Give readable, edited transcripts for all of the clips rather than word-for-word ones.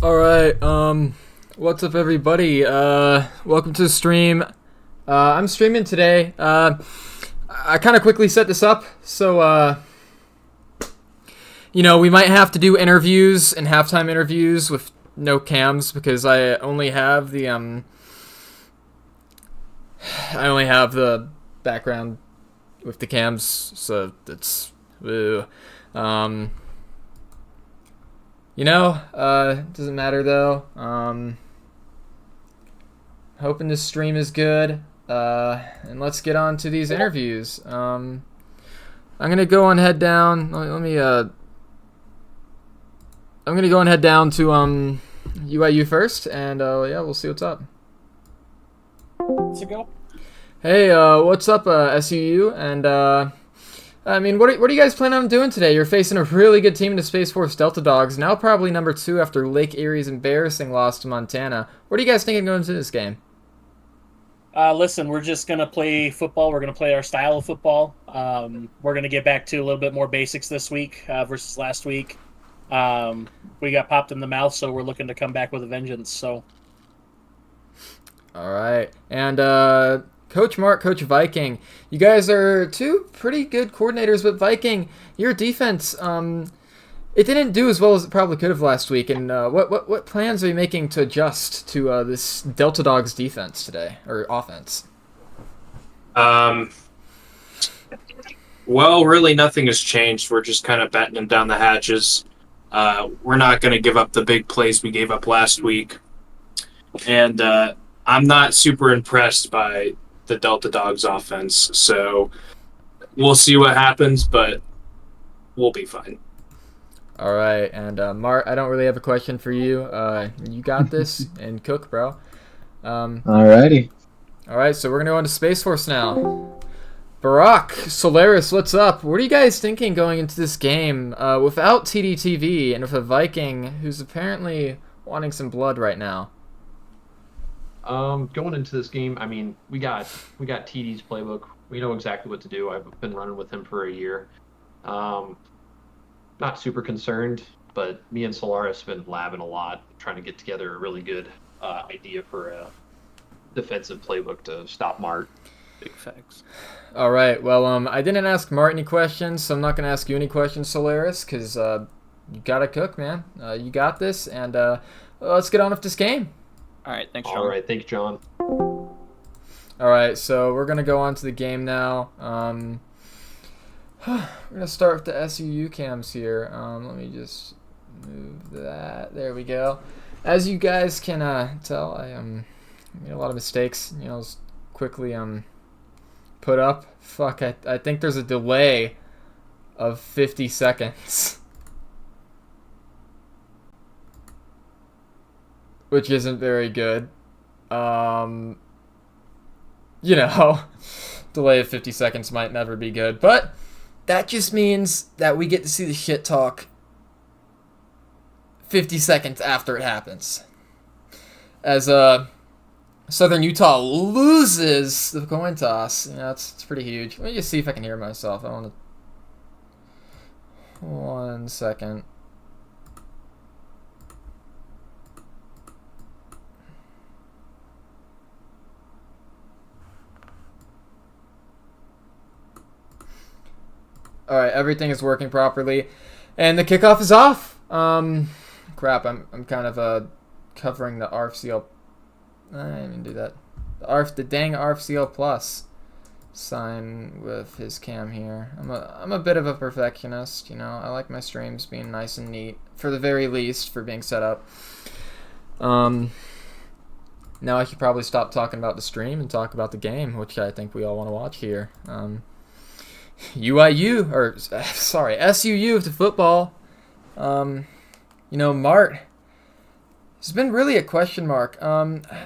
All right. What's up, everybody? Welcome to the stream. I'm streaming today. I kind of quickly set this up, so we might have to do interviews and halftime interviews with no cams because I only have the background with the cams, so it's. Doesn't matter though. Hoping this stream is good. And let's get on to these interviews. I'm gonna go and head down. I'm gonna go and head down to UIU first, and we'll see what's up. Let's go. Hey, what's up, SUU? And what are you guys planning on doing today? You're facing a really good team in the Space Force Delta Dogs, now probably number 2 after Lake Erie's embarrassing loss to Montana. What are you guys thinking going into this game? Listen, we're just going to play football. We're going to play our style of football. We're going to get back to a little bit more basics this week versus last week. We got popped in the mouth, so we're looking to come back with a vengeance. So, all right. And Coach Mark, Coach Viking, you guys are two pretty good coordinators with Viking. Your defense, it didn't do as well as it probably could have last week. And what plans are you making to adjust to this Delta Dogs defense today, or offense? Well, really nothing has changed. We're just kind of battening down the hatches. We're not going to give up the big plays we gave up last week. And I'm not super impressed by the Delta Dogs offense, so we'll see what happens, but we'll be fine. All right, and Mart, I don't really have a question for you. You got this, and Cook, bro. Alrighty. All right, so we're gonna go into Space Force now. Barack, Solaris, what's up? What are you guys thinking going into this game without TDTV and with a Viking who's apparently wanting some blood right now? Going into this game, I mean, we got TD's playbook. We know exactly what to do. I've been running with him for a year. Not super concerned, but me and Solaris have been labbing a lot, trying to get together a really good idea for a defensive playbook to stop Mart. big facts. All right, well, I didn't ask Mart any questions, so I'm not gonna ask you any questions, Solaris, because you gotta cook, man. You got this, and let's get on with this game. All right, thanks, John. All right, thanks, John. All right, so we're gonna go on to the game now. We're gonna start with the SUU cams here. Let me just move that. There we go. As you guys can tell, I made a lot of mistakes. Quickly put up. Fuck, I think there's a delay of 50 seconds. Which isn't very good. Delay of 50 seconds might never be good, but that just means that we get to see the shit talk 50 seconds after it happens. As Southern Utah loses the coin toss. It's pretty huge. Let me just see if I can hear myself. I want to... 1 second. All right, everything is working properly, and the kickoff is off. Crap, I'm kind of covering the RFCL. I didn't even do that. The dang RFCL Plus sign with his cam here. I'm a bit of a perfectionist, I like my streams being nice and neat, for the very least, for being set up. Now I should probably stop talking about the stream and talk about the game, which I think we all want to watch here. SUU to football. Mart has been really a question mark.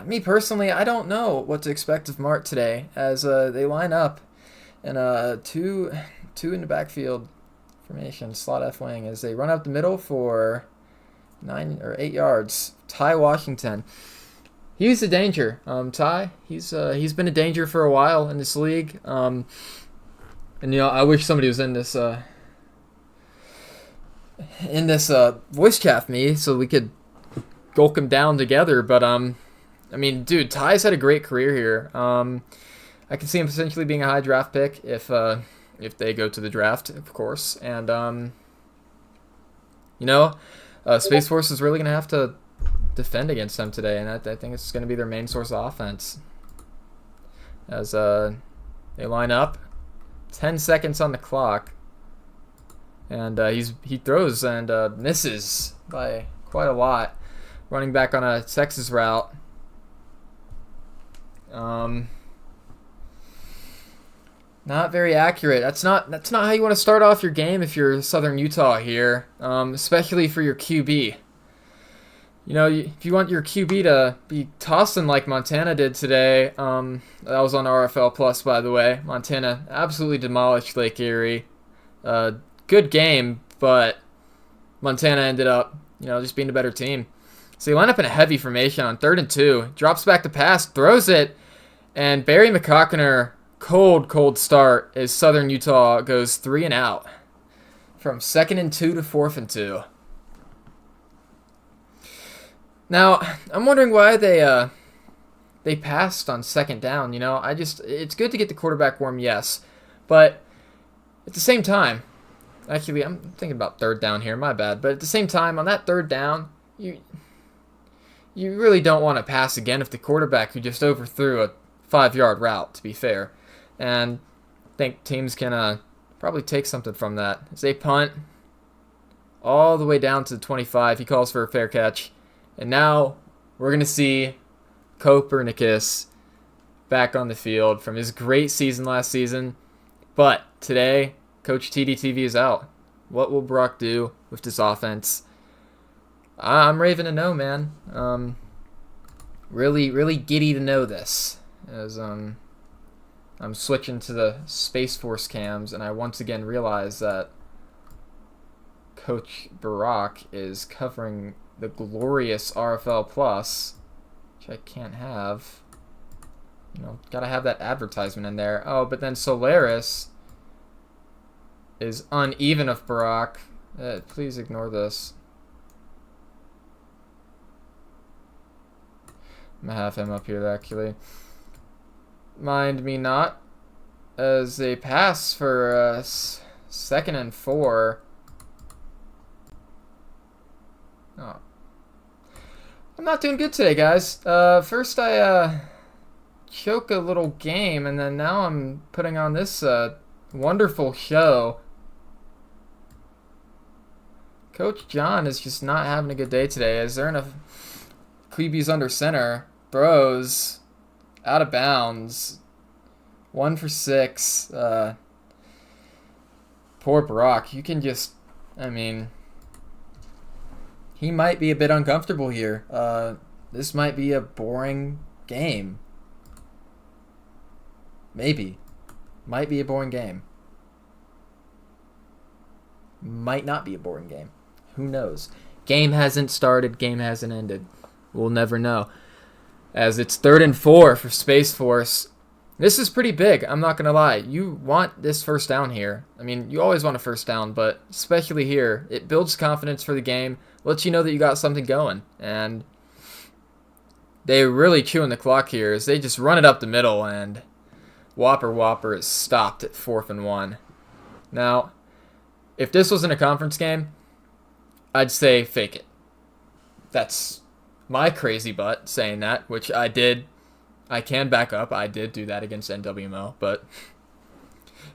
Me personally, I don't know what to expect of Mart today, as they line up in a two in the backfield formation, slot F wing, as they run up the middle for 9 or 8 yards. Ty Washington. He's a danger. Ty, he's been a danger for a while in this league. And I wish somebody was in this voice chat with me so we could gulk them down together. But I mean, dude, Ty's had a great career here. I can see him potentially being a high draft pick if they go to the draft, of course. And Space Force is really gonna have to defend against them today, and I think it's gonna be their main source of offense. As they line up, 10 seconds on the clock, and he throws and misses by quite a lot, running back on a Texas route. Not very accurate. That's not how you want to start off your game if you're Southern Utah here, especially for your QB. If you want your QB to be tossing like Montana did today, that was on RFL Plus, by the way. Montana absolutely demolished Lake Erie. Good game, but Montana ended up, just being a better team. So you line up in a heavy formation on 3rd and 2, drops back to pass, throws it, and Barry McCockiner, cold start as Southern Utah goes 3 and out from 2nd and 2 to 4th and 2. Now, I'm wondering why they passed on 2nd down. It's good to get the quarterback warm, yes, but at the same time, actually, I'm thinking about 3rd down here, my bad, but at the same time, on that 3rd down, you really don't want to pass again if the quarterback who just overthrew a 5-yard route, to be fair. And I think teams can probably take something from that. As they punt all the way down to the 25, he calls for a fair catch. And now we're going to see Copernicus back on the field from his great season last season. But today, Coach TDTV is out. What will Brock do with this offense? I'm raving to know, man. Really giddy to know this. As I'm switching to the Space Force cams, and I once again realize that Coach Barack is covering the glorious RFL Plus, which I can't have. Gotta have that advertisement in there. Oh, but then Solaris is uneven of Barack. Please ignore this. I'm gonna have him up here, actually. Mind me not, as a pass for 2nd and 4. Oh. I'm not doing good today, guys. First I choke a little game, and then now I'm putting on this wonderful show. Coach John is just not having a good day today, as they're in a QB's under center, throws out of bounds, 1 for 6. Poor Brock. You can just, he might be a bit uncomfortable here. This might be a boring game. Maybe. Might be a boring game. Might not be a boring game. Who knows? Game hasn't started. Game hasn't ended. We'll never know. As it's 3rd and 4 for Space Force. This is pretty big, I'm not going to lie. You want this first down here. You always want a first down, but especially here, it builds confidence for the game, lets you know that you got something going. And they're really chewing the clock here as they just run it up the middle, and Whopper is stopped at 4th and 1. Now, if this wasn't a conference game, I'd say fake it. That's my crazy butt saying that, which I did. I can back up. I did do that against NWMO, but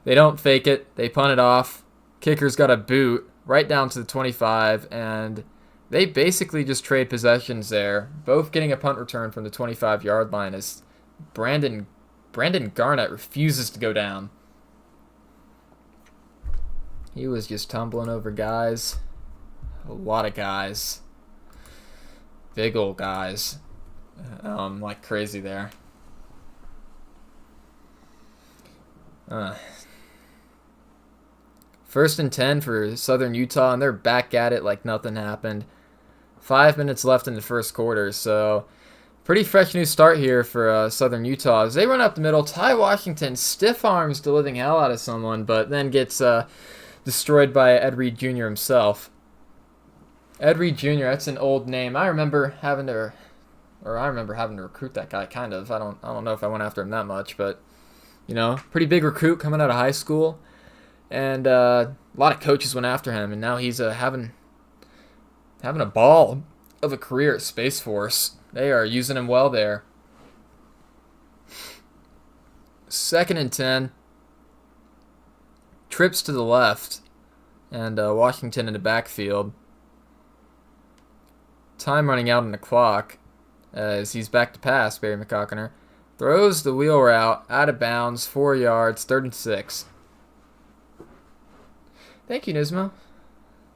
they don't fake it. They punt it off. Kicker's got a boot right down to the 25, and they basically just trade possessions there, both getting a punt return from the 25-yard line as Brandon Garnett refuses to go down. He was just tumbling over guys. A lot of guys. Big old guys. Like crazy there. First and 10 for Southern Utah, and they're back at it like nothing happened. 5 minutes left in the first quarter, so pretty fresh new start here for Southern Utah. As they run up the middle, Ty Washington stiff arms the living hell out of someone, but then gets destroyed by Ed Reed Jr. himself. Ed Reed Jr. That's an old name. I remember having to recruit that guy. Kind of. I don't know if I went after him that much, but pretty big recruit coming out of high school, and a lot of coaches went after him, and now he's having a ball of a career at Space Force. They are using him well there. 2nd and 10. Trips to the left, and Washington in the backfield. Time running out on the clock as he's back to pass. Barry McCockiner throws the wheel route out of bounds, 4 yards, 3rd and 6. Thank you, Nismo.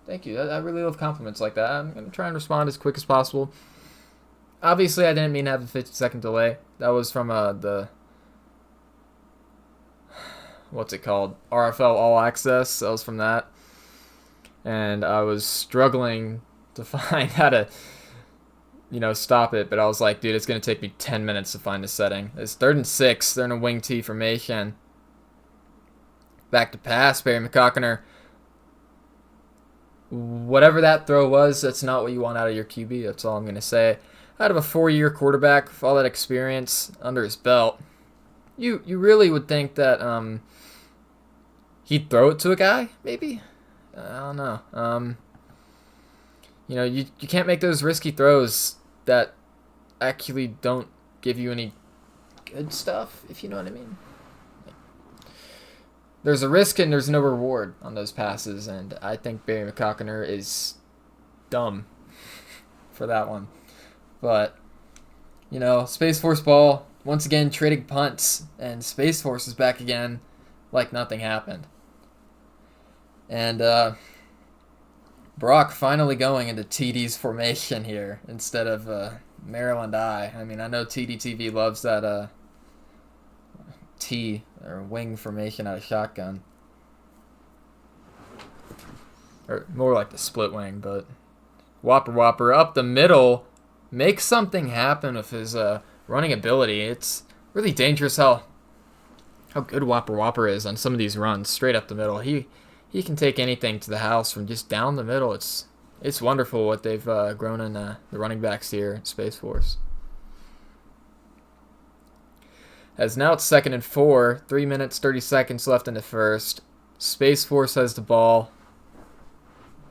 Thank you. I really love compliments like that. I'm going to try and respond as quick as possible. Obviously, I didn't mean to have a 50-second delay. That was from what's it called? RFL All Access. That was from that. And I was struggling to find how to, stop it. But I was like, dude, it's going to take me 10 minutes to find the setting. It's 3rd and 6. They're in a wing T formation. Back to pass. Barry McCockiner. Whatever that throw was, that's not what you want out of your QB. That's all I'm going to say. Out of a 4-year quarterback with all that experience under his belt, you really would think that he'd throw it to a guy, maybe? I don't know. You can't make those risky throws that actually don't give you any good stuff, if you know what I mean. There's a risk and there's no reward on those passes, and I think Barry McCockiner is dumb for that one. But, Space Force ball, once again trading punts, and Space Force is back again like nothing happened. And Brock finally going into TD's formation here instead of Maryland I. I mean, I know TDTV loves that T or wing formation out of shotgun. Or more like the split wing, but Whopper up the middle, makes something happen with his running ability. It's really dangerous how good Whopper is on some of these runs, straight up the middle. He can take anything to the house from just down the middle. It's wonderful what they've grown in the running backs here at Space Force. As now it's 2nd and 4, 3 minutes, 30 seconds left in the first. Space Force has the ball,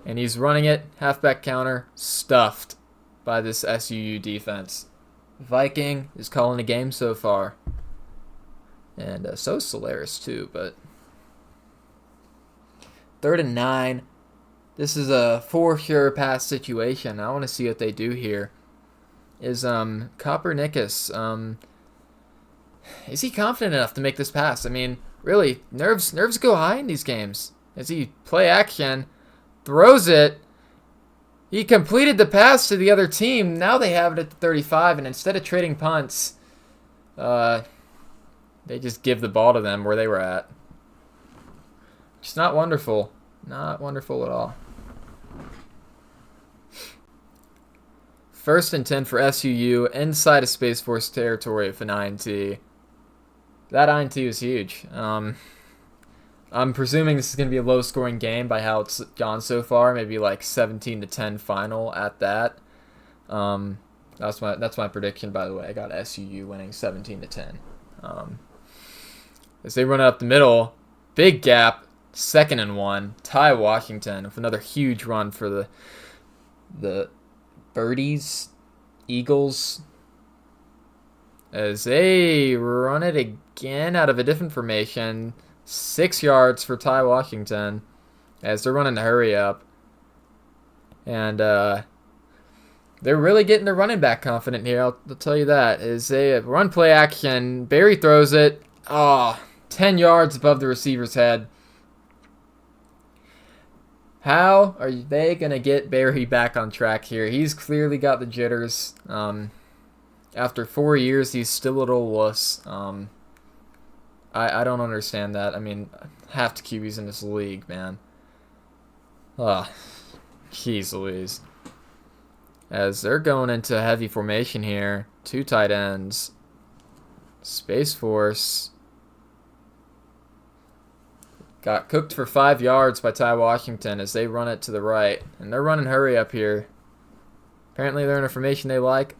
and he's running it, halfback counter, stuffed by this SUU defense. Viking is calling the game so far. And so is Solaris too, but 3rd and 9. This is a for sure pass situation. I want to see what they do here. Is Kopernikus, is he confident enough to make this pass? I mean, really, nerves go high in these games. As he play action, throws it. He completed the pass to the other team. Now they have it at the 35, and instead of trading punts, they just give the ball to them where they were at. It's not wonderful. Not wonderful at all. 1st and 10 for SUU inside of Space Force territory for an INT. That INT was huge. I'm presuming this is going to be a low-scoring game by how it's gone so far. Maybe like 17-10 final at that. That's my prediction, by the way. I got SUU winning 17-10. As they run up the middle, big gap, 2nd and 1. Ty Washington with another huge run for the Birdies, Eagles. As they run it again out of a different formation. 6 yards for Ty Washington as they're running the hurry up. And they're really getting their running back confident here, I'll tell you that. Is a run play action. Barry throws it. 10 yards above the receiver's head. How are they going to get Barry back on track here? He's clearly got the jitters. After 4 years, he's still a little wuss. I don't understand that. I mean, half the QBs in this league, man. Jeez Louise. As they're going into heavy formation here. 2 tight ends. Space Force. got cooked for 5 yards by Ty Washington as they run it to the right. And they're running hurry up here. Apparently they're in a formation they like.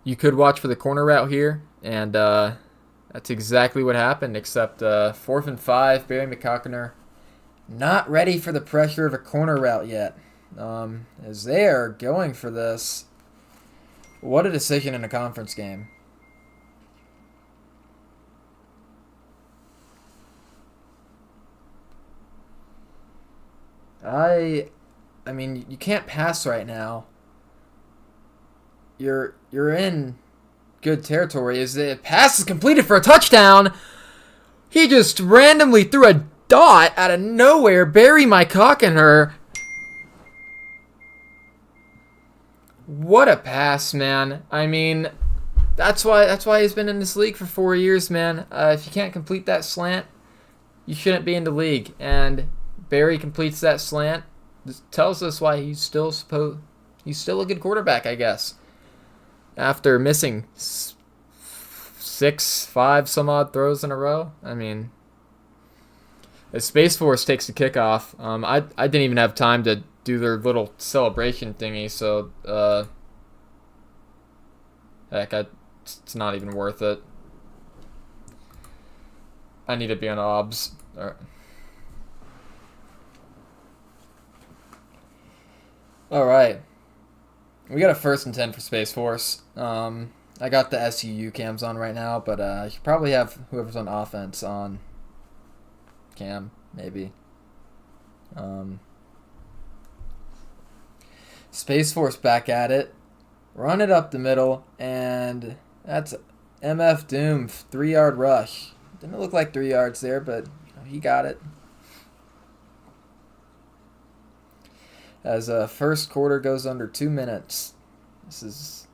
You could watch for the corner route here, and that's exactly what happened, except 4th and 5, Barry McCockiner not ready for the pressure of a corner route yet. As they are going for this. What a decision in a conference game. I mean, you can't pass right now. You're in good territory. As the pass is completed for a touchdown, he just randomly threw a dot out of nowhere. Barry McCockiner. What a pass, man. I mean, that's why he's been in this league for 4 years, man. If you can't complete that slant, you shouldn't be in the league. And Barry completes that slant. This tells us why he's still a good quarterback, I guess. After missing 5 some odd throws in a row. I mean, as Space Force takes the kickoff, I didn't even have time to do their little celebration thingy, so heck, it's not even worth it. I need to be on OBS. Alright. We got a 1st and 10 for Space Force. I got the SUU cams on right now, but I should probably have whoever's on offense on cam, maybe. Space Force back at it. Run it up the middle, and that's MF Doom, 3-yard rush. Didn't look like 3 yards there, but he got it. As first quarter goes under 2 minutes. This is...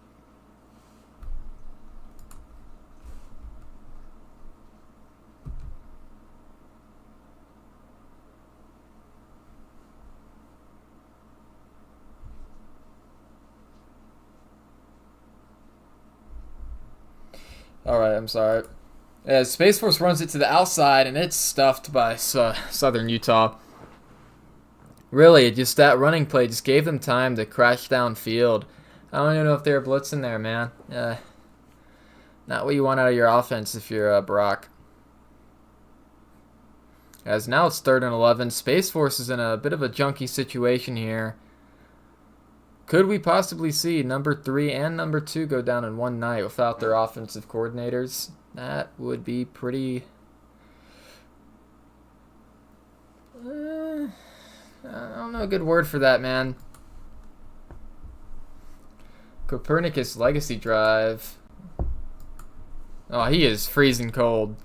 Alright, I'm sorry. As Space Force runs it to the outside, and it's stuffed by Southern Utah. Really, just that running play just gave them time to crash downfield. I don't even know if they were blitzing there, man. Not what you want out of your offense if you're Brock. As now it's 3rd and 11. Space Force is in a bit of a junky situation here. Could we possibly see number 3 and number 2 go down in one night without their offensive coordinators? That would be pretty... I don't know a good word for that, man. Copernicus Legacy Drive. Oh, he is freezing cold.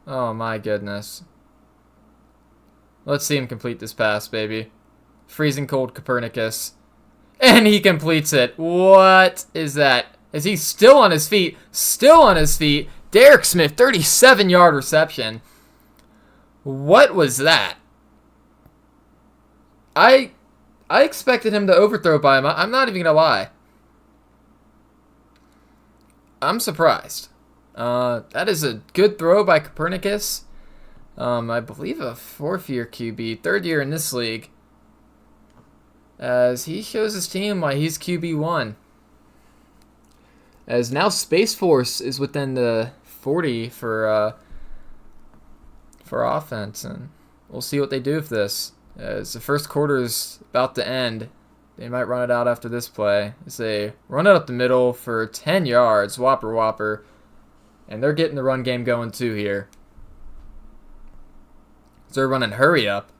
Oh, my goodness. Let's see him complete this pass, baby. Freezing cold Copernicus. And he completes it. What is that? Is he still on his feet? Still on his feet. Derek Smith, 37-yard reception. What was that? I expected him to overthrow by him. I'm not even going to lie. I'm surprised. That is a good throw by Copernicus. I believe a 4th-year QB, 3rd year in this league. As he shows his team why he's QB1. As now Space Force is within the 40 for offense, and we'll see what they do with this. As the first quarter is about to end, they might run it out after this play. As they run it up the middle for 10 yards, whopper, and they're getting the run game going too here. So they're running hurry up.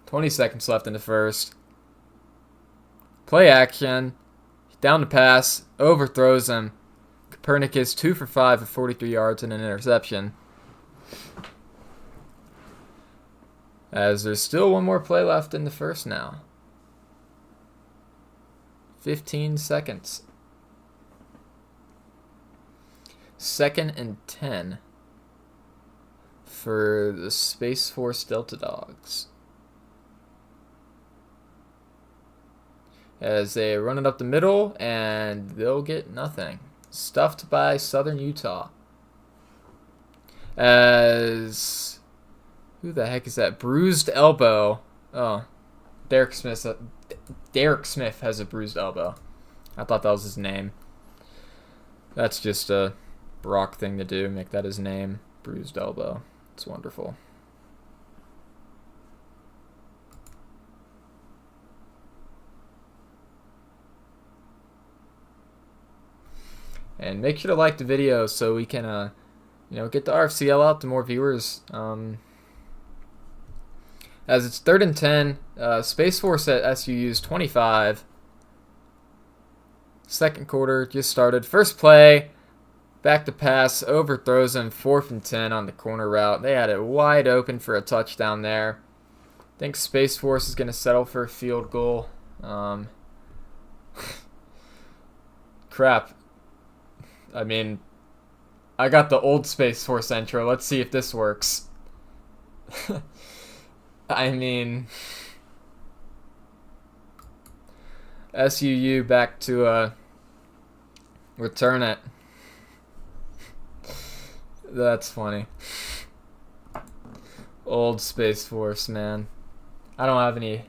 20 seconds left in the first. Play action. Down the pass. Overthrows him. Copernicus 2 for 5 with 43 yards and an interception. As there's still one more play left in the first now. 15 seconds. 2nd and 10 for the Space Force Delta Dogs. As they run it up the middle, and they'll get nothing. stuffed by Southern Utah. As who the heck is that? Bruised elbow. Oh, Derek Smith has a bruised elbow. I thought that was his name. That's just a Brock thing to do. Make that his name. Bruised elbow. It's wonderful. And make sure to like the video so we can, get the RFCL out to more viewers. As it's 3rd and 10, Space Force at SUU's 25. Second quarter just started. First play, back to pass, overthrows him. 4th and 10 on the corner route. They had it wide open for a touchdown there. I think Space Force is going to settle for a field goal. Crap. I mean, I got the old Space Force intro. Let's see if this works. I mean, SUU back to return it. That's funny. Old Space Force, man. I don't have any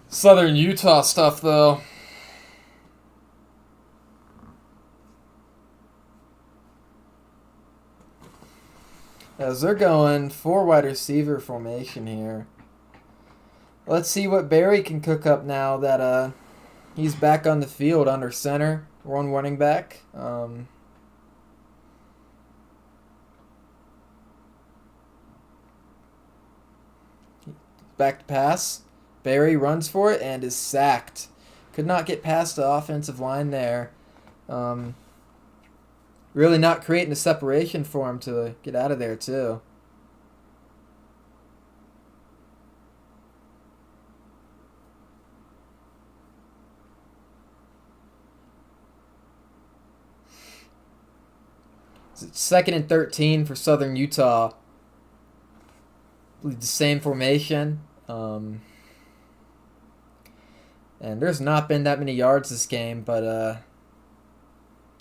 Southern Utah stuff, though. As they're going 4 wide receiver formation here. Let's see what Barry can cook up now that he's back on the field under center. One running back. Back to pass. Barry runs for it and is sacked. Could not get past the offensive line there. Really not creating a separation for him to get out of there, too. It's 2nd and 13 for Southern Utah. The same formation. And there's not been that many yards this game, but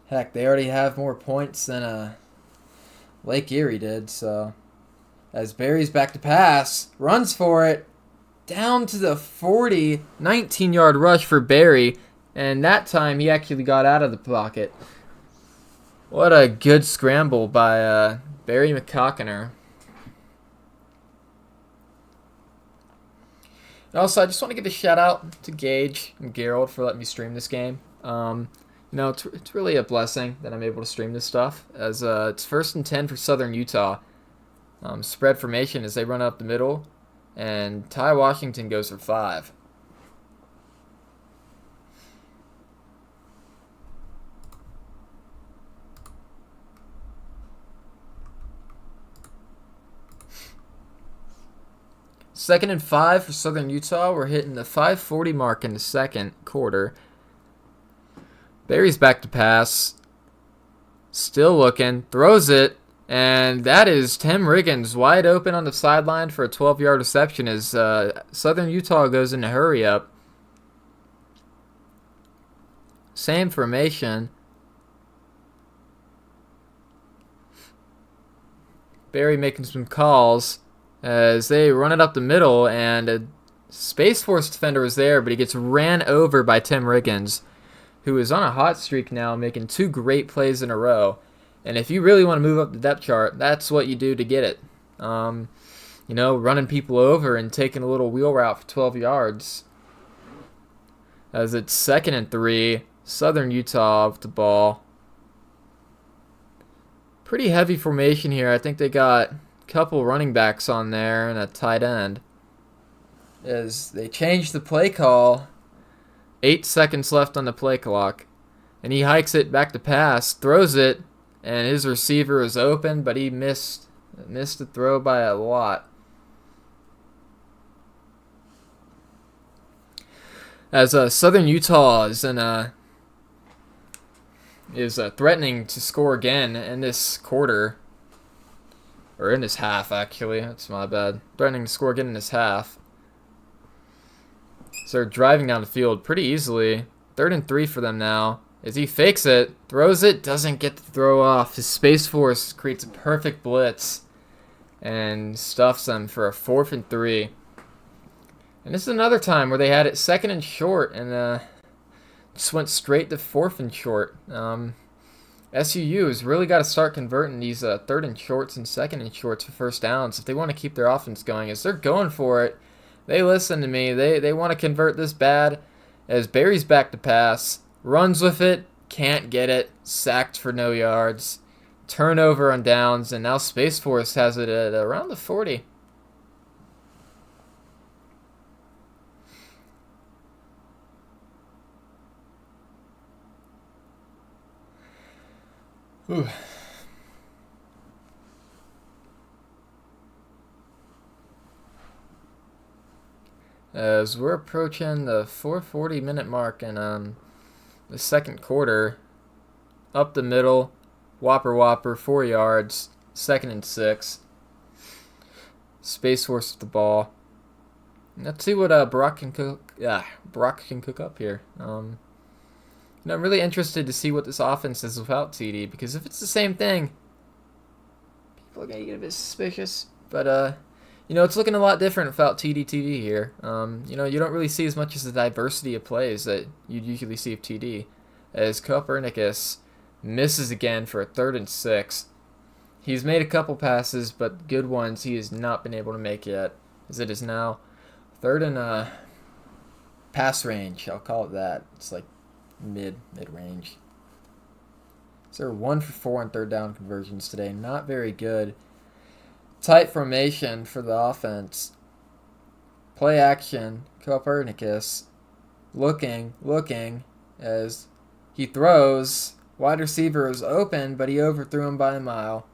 heck, they already have more points than Lake Erie did. So as Barry's back to pass, runs for it, down to the 40, 19-yard rush for Barry, and that time he actually got out of the pocket. What a good scramble by Barry McCockiner. Also, I just want to give a shout out to Gage and Gerald for letting me stream this game. It's really a blessing that I'm able to stream this stuff, as it's 1st and 10 for Southern Utah. Spread formation as they run up the middle, and Ty Washington goes for 5. Second and 5 for Southern Utah. We're hitting the 5:40 mark in the second quarter. Barry's back to pass. Still looking. Throws it. And that is Tim Riggins wide open on the sideline for a 12-yard reception as Southern Utah goes into hurry up. Same formation. Barry making some calls as they run it up the middle, and a Space Force defender was there, but he gets ran over by Tim Riggins, who is on a hot streak now, making 2 great plays in a row. And if you really want to move up the depth chart, that's what you do to get it. Running people over and taking a little wheel route for 12 yards. As it's 2nd and 3, Southern Utah with the ball. Pretty heavy formation here. I think they got couple running backs on there and a tight end. As they changed the play call, 8 seconds left on the play clock, and he hikes it back to pass, throws it, and his receiver is open, but he missed the throw by a lot. As Southern Utah is threatening to score again in this quarter. Or in this half, actually. That's my bad. Threatening to score again in this half. So they're driving down the field pretty easily. 3rd and 3 for them now. as he fakes it, throws it, doesn't get the throw off. His Space Force creates a perfect blitz and stuffs them for a 4th and 3. And this is another time where they had it 2nd and short and just went straight to 4th and short. SUU has really got to start converting these 3rd and shorts and 2nd and shorts for first downs if they want to keep their offense going. As they're going for it, they listen to me. They want to convert this bad. As Barry's back to pass, runs with it, can't get it, sacked for no yards, turnover on downs, and now Space Force has it at around the 40. Ooh. As we're approaching the 4:40-minute mark in the second quarter, up the middle, whopper, 4 yards, 2nd and 6. Space Force with the ball. Let's see what Brock can cook up here. I'm really interested to see what this offense is without TD, because if it's the same thing, people are gonna get a bit suspicious. But it's looking a lot different without TD here. You don't really see as much as the diversity of plays that you'd usually see of TD. As Copernicus misses again for a 3rd and 6. He's made a couple passes, but good ones he has not been able to make yet. As it is now 3rd and pass range. I'll call it that. It's like mid-range. So they're 1 for 4 on 3rd down conversions today. Not very good. Tight formation for the offense. Play action. Copernicus looking as he throws. Wide receiver is open, but he overthrew him by a mile.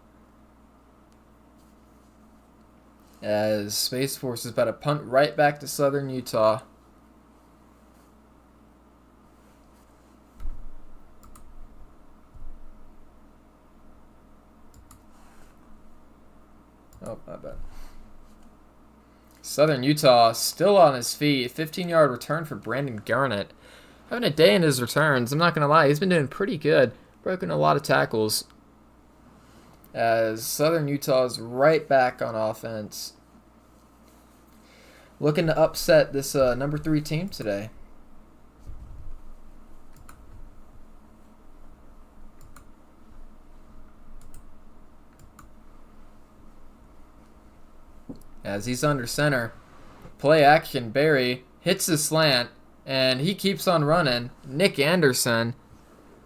As Space Force is about to punt right back to Southern Utah. Oh, my bad. Southern Utah still on his feet. 15-yard return for Brandon Garnett. Having a day in his returns. I'm not going to lie. He's been doing pretty good. Broken a lot of tackles. As Southern Utah is right back on offense. Looking to upset this number 3 team today. As he's under center. Play action. Barry hits the slant. And he keeps on running. Nick Anderson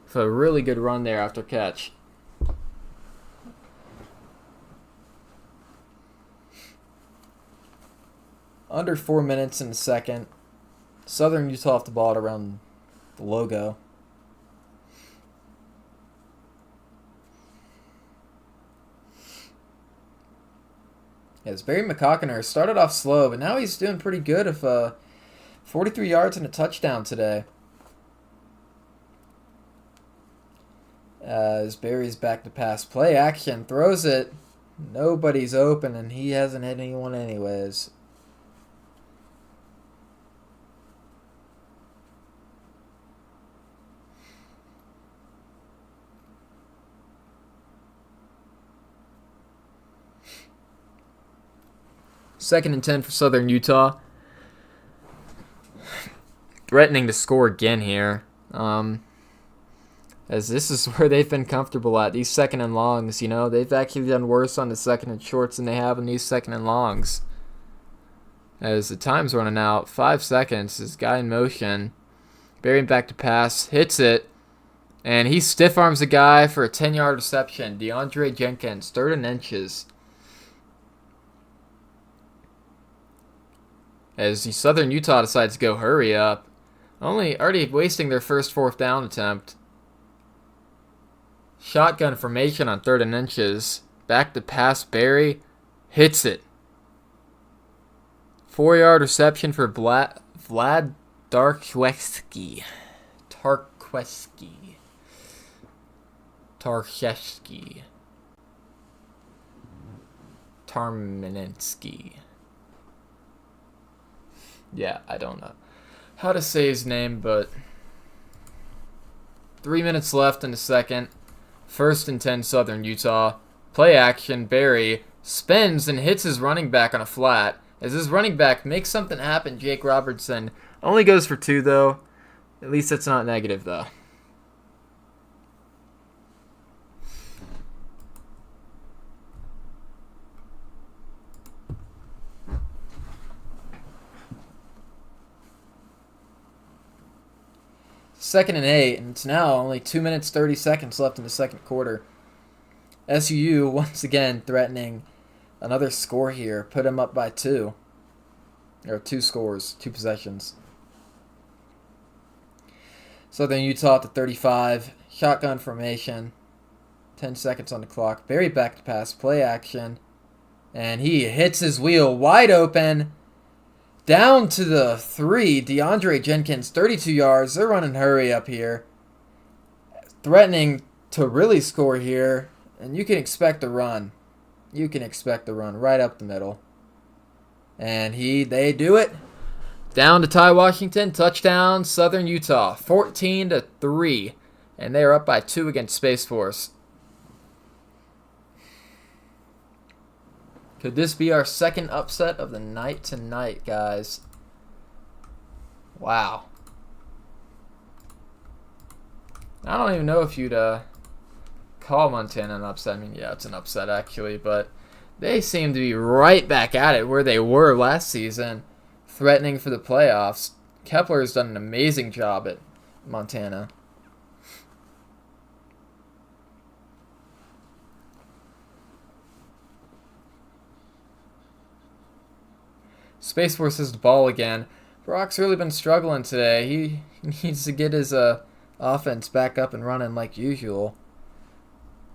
with a really good run there after catch. Under 4 minutes in the second. Southern Utah off the ball at around the logo. Yes, Barry McCockiner started off slow, but now he's doing pretty good with 43 yards and a touchdown today. As Barry's back to pass. Play action. Throws it. Nobody's open, and he hasn't hit anyone anyways. Second and 10 for Southern Utah. Threatening to score again here. As this is where they've been comfortable at. These 2nd and longs, they've actually done worse on the 2nd and shorts than they have in these 2nd and longs. As the time's running out, 5 seconds. This guy in motion. Barry back to pass. Hits it. And he stiff arms a guy for a 10-yard reception. DeAndre Jenkins, 3rd and inches. As the Southern Utah decides to go hurry up. Already wasting their first 4th down attempt. Shotgun formation on 3rd and inches. Back to pass. Barry hits it. 4-yard reception for Vlad Tarkowski. Tarminensky. Yeah, I don't know how to say his name, but 3 minutes left in the second. 1st and 10 Southern Utah. Play action. Barry spins and hits his running back on a flat. As his running back makes something happen, Jake Robertson only goes for 2, though. At least it's not negative, though. Second and 8, and it's now only 2 minutes 30 seconds left in the second quarter. SUU once again threatening another score here. Put him up by 2. Or 2 scores, 2 possessions. Southern Utah at the 35. Shotgun formation. 10 seconds on the clock. Barry back to pass. Play action. And he hits his wheel wide open. Down to the 3, DeAndre Jenkins, 32 yards. They're running hurry up here. Threatening to really score here. And you can expect a run. You can expect a run right up the middle. And they do it. Down to Ty Washington. Touchdown, Southern Utah. 14-3. And they are up by 2 against Space Force. Could this be our second upset of the night tonight, guys? Wow. I don't even know if you'd call Montana an upset. I mean, yeah, it's an upset actually, but they seem to be right back at it where they were last season, threatening for the playoffs. Kepler has done an amazing job at Montana. Space Force has the ball again. Brock's really been struggling today. He needs to get his offense back up and running like usual.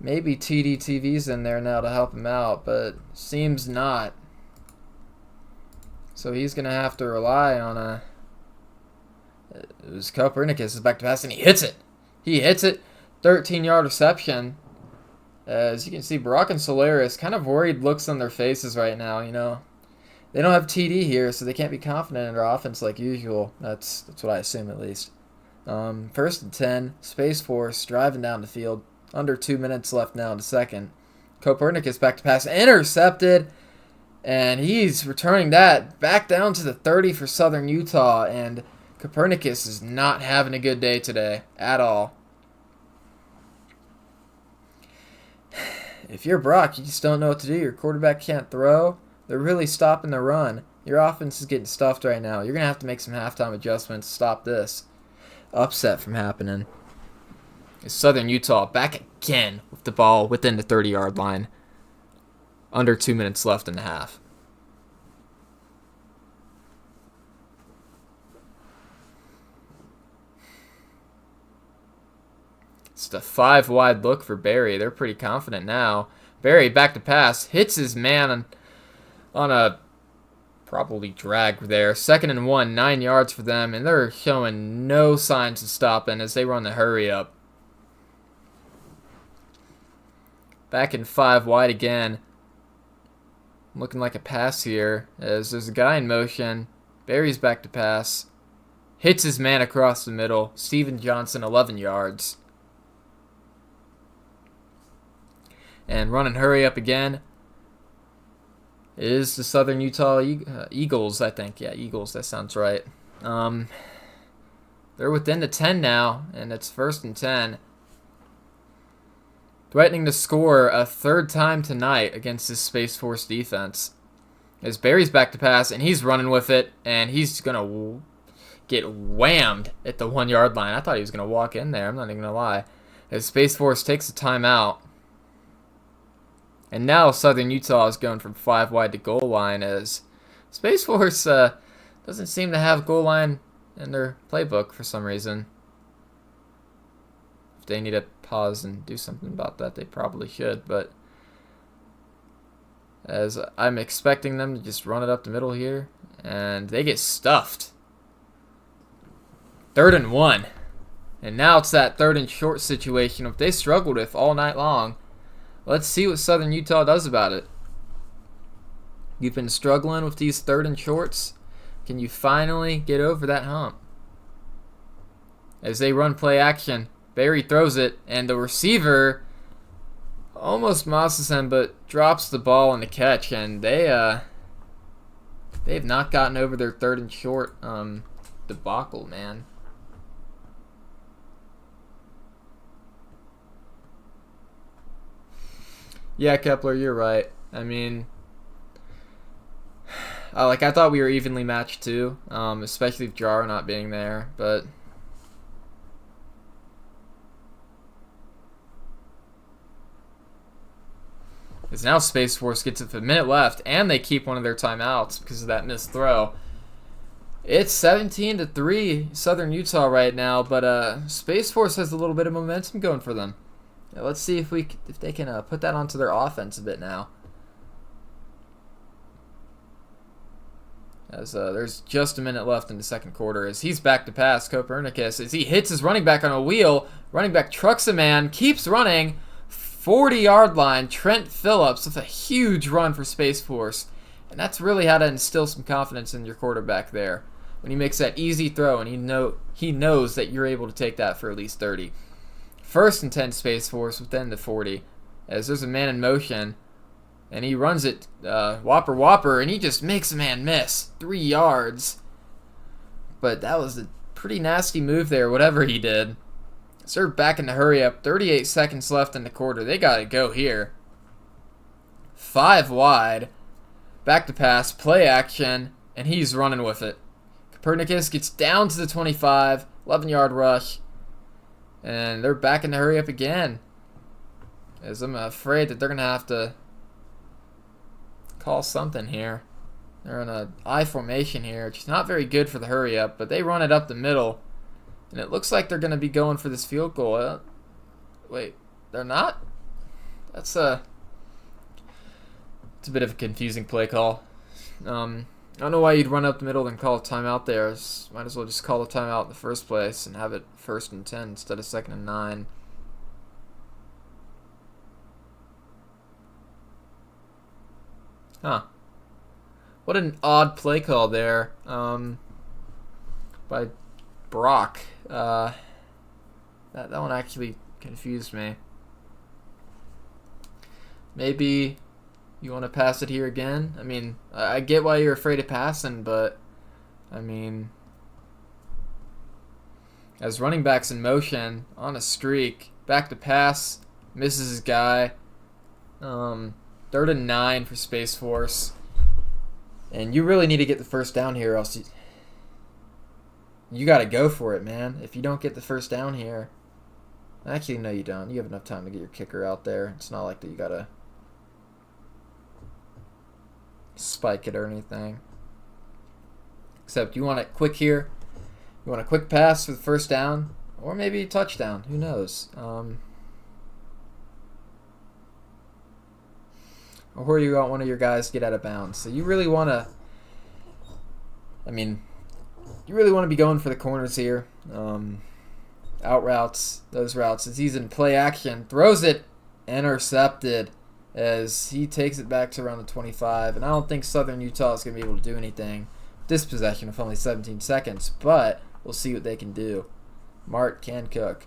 Maybe TDTV's in there now to help him out, but seems not. So he's going to have to rely on it was Copernicus is back to pass, and he hits it. He hits it. 13-yard reception. As you can see, Brock and Solaris kind of worried looks on their faces right now, you know. They don't have TD here, so they can't be confident in their offense like usual. That's what I assume, at least. 1st and 10, Space Force driving down the field. Under 2 minutes left now in the second. Copernicus back to pass. Intercepted. And he's returning that back down to the 30 for Southern Utah. And Copernicus is not having a good day today at all. If you're Brock, you just don't know what to do. Your quarterback can't throw. They're really stopping the run. Your offense is getting stuffed right now. You're going to have to make some halftime adjustments to stop this upset from happening. It's Southern Utah back again with the ball within the 30-yard line. Under 2 minutes left in the half. It's the 5-wide look for Barry. They're pretty confident now. Barry back to pass. Hits his man on a probably drag there. 2nd and 1, 9 yards for them. And they're showing no signs of stopping as they run the hurry up. Back in 5 wide again. Looking like a pass here as there's a guy in motion. Barry's back to pass. Hits his man across the middle. Steven Johnson, 11 yards. And running hurry up again is the Southern Utah Eagles, I think. Yeah, Eagles, that sounds right. They're within the 10 now, and it's 1st and 10. Threatening to score a 3rd time tonight against this Space Force defense. As Barry's back to pass, and he's running with it, and he's going to get whammed at the 1-yard line. I thought he was going to walk in there, I'm not even going to lie. As Space Force takes a timeout. And now Southern Utah is going from 5 wide to goal line as Space Force doesn't seem to have goal line in their playbook for some reason. If they need to pause and do something about that, they probably should. But as I'm expecting them to just run it up the middle here, and they get stuffed. 3rd and 1. And now it's that 3rd and short situation if they struggled with all night long. Let's see what Southern Utah does about it. You've been struggling with these 3rd and shorts. Can you finally get over that hump? As they run play action, Barry throws it, and the receiver almost mosses him, but drops the ball in the catch, and they've not gotten over their 3rd and short debacle, man. Yeah, Kepler, you're right. I mean, I thought we were evenly matched too, especially with Jar not being there, but it's now Space Force gets it with a minute left, and they keep one of their timeouts because of that missed throw. It's 17-3 Southern Utah right now, but Space Force has a little bit of momentum going for them. Now, let's see if they can put that onto their offense a bit now. As there's just a minute left in the second quarter, as he's back to pass, Copernicus, as he hits his running back on a wheel. Running back trucks a man, keeps running, 40-yard line. Trent Phillips with a huge run for Space Force, and that's really how to instill some confidence in your quarterback there. When he makes that easy throw, and he knows that you're able to take that for at least 30. 1st and 10 Space Force within the 40, as there's a man in motion. And he runs it, whopper, and he just makes a man miss. 3 yards. But that was a pretty nasty move there, whatever he did. So they're back in the hurry up. 38 seconds left in the quarter. They got to go here. 5 wide. Back to pass, play action, and he's running with it. Copernicus gets down to the 25, 11-yard rush. And they're back in the hurry up again. As I'm afraid that they're going to have to call something here. They're in an I formation here, which is not very good for the hurry up, but they run it up the middle, and it looks like they're going to be going for this field goal. Wait, they're not? It's a bit of a confusing play call. I don't know why you'd run up the middle and call a timeout there. Might as well just call a timeout in the first place and have it 1st and 10 instead of 2nd and 9. Huh. What an odd play call there by Brock. That one actually confused me. Maybe you want to pass it here again? I mean, I get why you're afraid of passing, but, I mean, as running back's in motion, on a streak, back to pass, misses his guy. 3rd and 9 for Space Force. And you really need to get the first down here, or else you got to go for it, man. If you don't get the first down here. Actually, no, you don't. You have enough time to get your kicker out there. It's not like that you got to spike it or anything. Except you want it quick here. You want a quick pass for the first down. Or maybe a touchdown. Who knows? Or you want one of your guys to get out of bounds. So you really want to, you really want to be going for the corners here. Out routes, those routes. As he's in play action, throws it, intercepted as he takes it back to around the 25. And I don't think Southern Utah is going to be able to do anything with this possession of only 17 seconds. But we'll see what they can do. Mart can cook.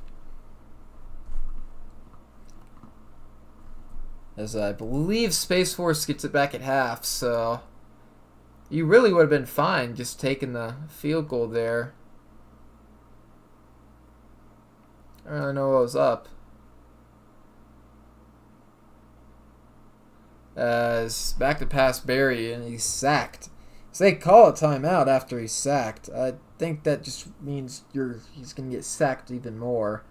As I believe Space Force gets it back at half, so you really would have been fine just taking the field goal there. I don't really know what was up. As back to pass Barry, and he's sacked. So they call a timeout after he's sacked. I think that just means he's going to get sacked even more.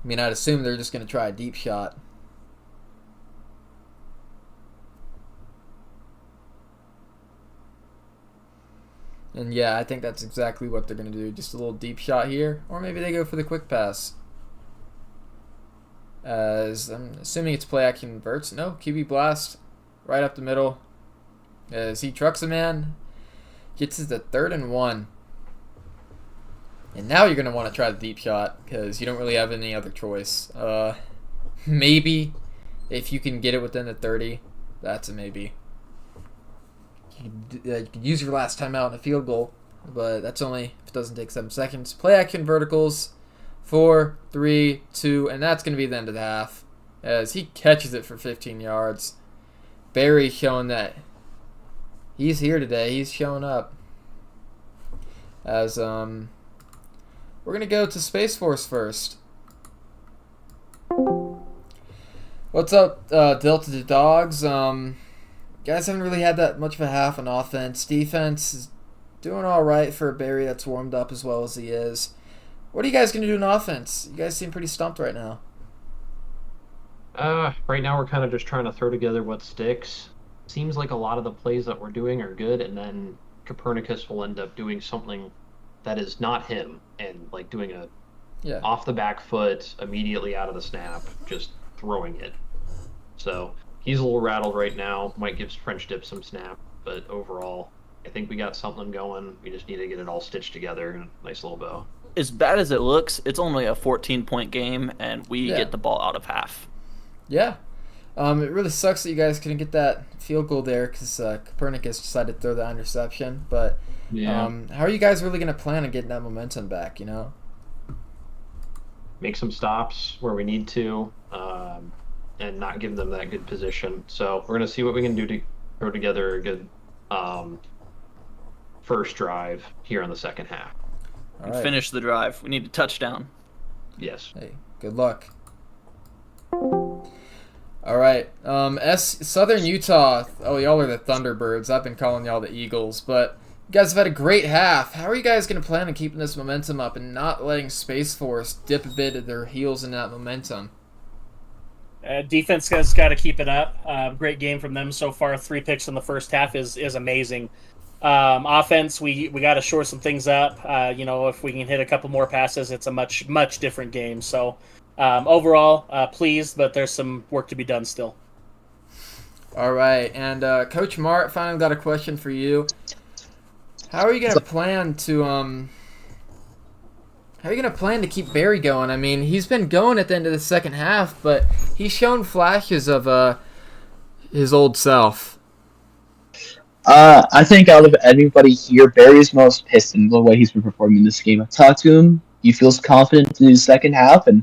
I'd assume they're just going to try a deep shot. And yeah, I think that's exactly what they're going to do. Just a little deep shot here. Or maybe they go for the quick pass. As I'm assuming it's play action inverts. No, QB blast. Right up the middle. As he trucks a man. Gets it to 3rd and 1. And now you're going to want to try the deep shot because you don't really have any other choice. Maybe if you can get it within the 30, that's a maybe. You can use your last timeout in a field goal. but that's only if it doesn't take 7 seconds. Play action verticals. 4, 3, 2, and that's going to be the end of the half as he catches it for 15 yards. Barry showing that he's here today. He's showing up. As we're going to go to Space Force first. What's up, Delta the Dogs? Guys haven't really had that much of a half on offense. Defense is doing all right for a Barry that's warmed up as well as he is. What are you guys going to do in offense? You guys seem pretty stumped right now. Right now we're kind of just trying to throw together what sticks. Seems like a lot of the plays that we're doing are good, and then Copernicus will end up doing something that is not him, and like doing a off the back foot immediately out of the snap, just throwing it. So he's a little rattled right now. Might give French Dip some snap, but overall, I think we got something going. We just need to get it all stitched together in a nice little bow. As bad as it looks, it's only a 14-point game, and we get the ball out of half. Yeah. It really sucks that you guys couldn't get that field goal there because Copernicus decided to throw that interception. But how are you guys really going to plan on getting that momentum back, you know? Make some stops where we need to and not give them that good position. So we're going to see what we can do to throw together a good first drive here in the second half. And finish the drive. We need a touchdown. Yes. Hey, good luck. All right. Southern Utah. Oh, y'all are the Thunderbirds. I've been calling y'all the Eagles. But you guys have had a great half. How are you guys going to plan on keeping this momentum up and not letting Space Force dip a bit of their heels in that momentum? Defense has got to keep it up. Great game from them so far. 3 picks in the first half is amazing. Offense, we got to shore some things up. If we can hit a couple more passes, it's a much different game. So overall, pleased, but there's some work to be done still. All right, and Coach Mart, finally got a question for you. How are you gonna plan to keep Barry going? I mean, he's been going at the end of the second half, but he's shown flashes of his old self. I think out of anybody here, Barry's most pissed in the way he's been performing this game. I've talked to him. He feels confident in his second half, and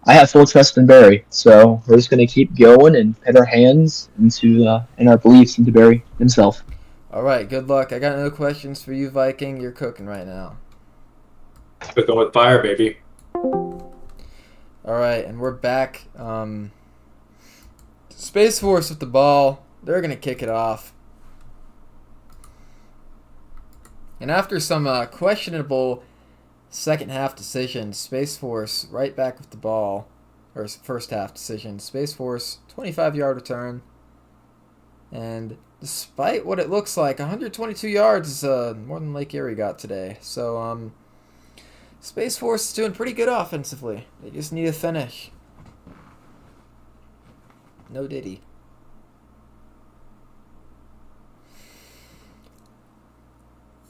I have full trust in Barry. So we're just going to keep going and put our hands into and our beliefs into Barry himself. All right, good luck. I got no questions for you, Viking. You're cooking right now. Cooking with fire, baby. All right, and we're back. Space Force with the ball. They're going to kick it off. And after some questionable second half decisions, Space Force right back with the ball. Or first half decision. Space Force, 25-yard return. And despite what it looks like, 122 yards is more than Lake Erie got today. So, Space Force is doing pretty good offensively. They just need a finish. No Diddy.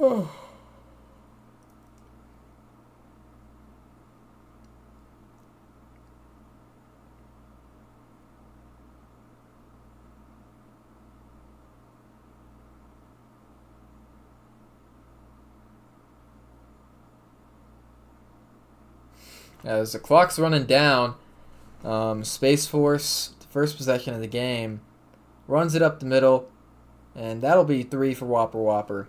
Oh. As the clock's running down, Space Force, the first possession of the game, runs it up the middle, and that'll be 3 for Whopper Whopper.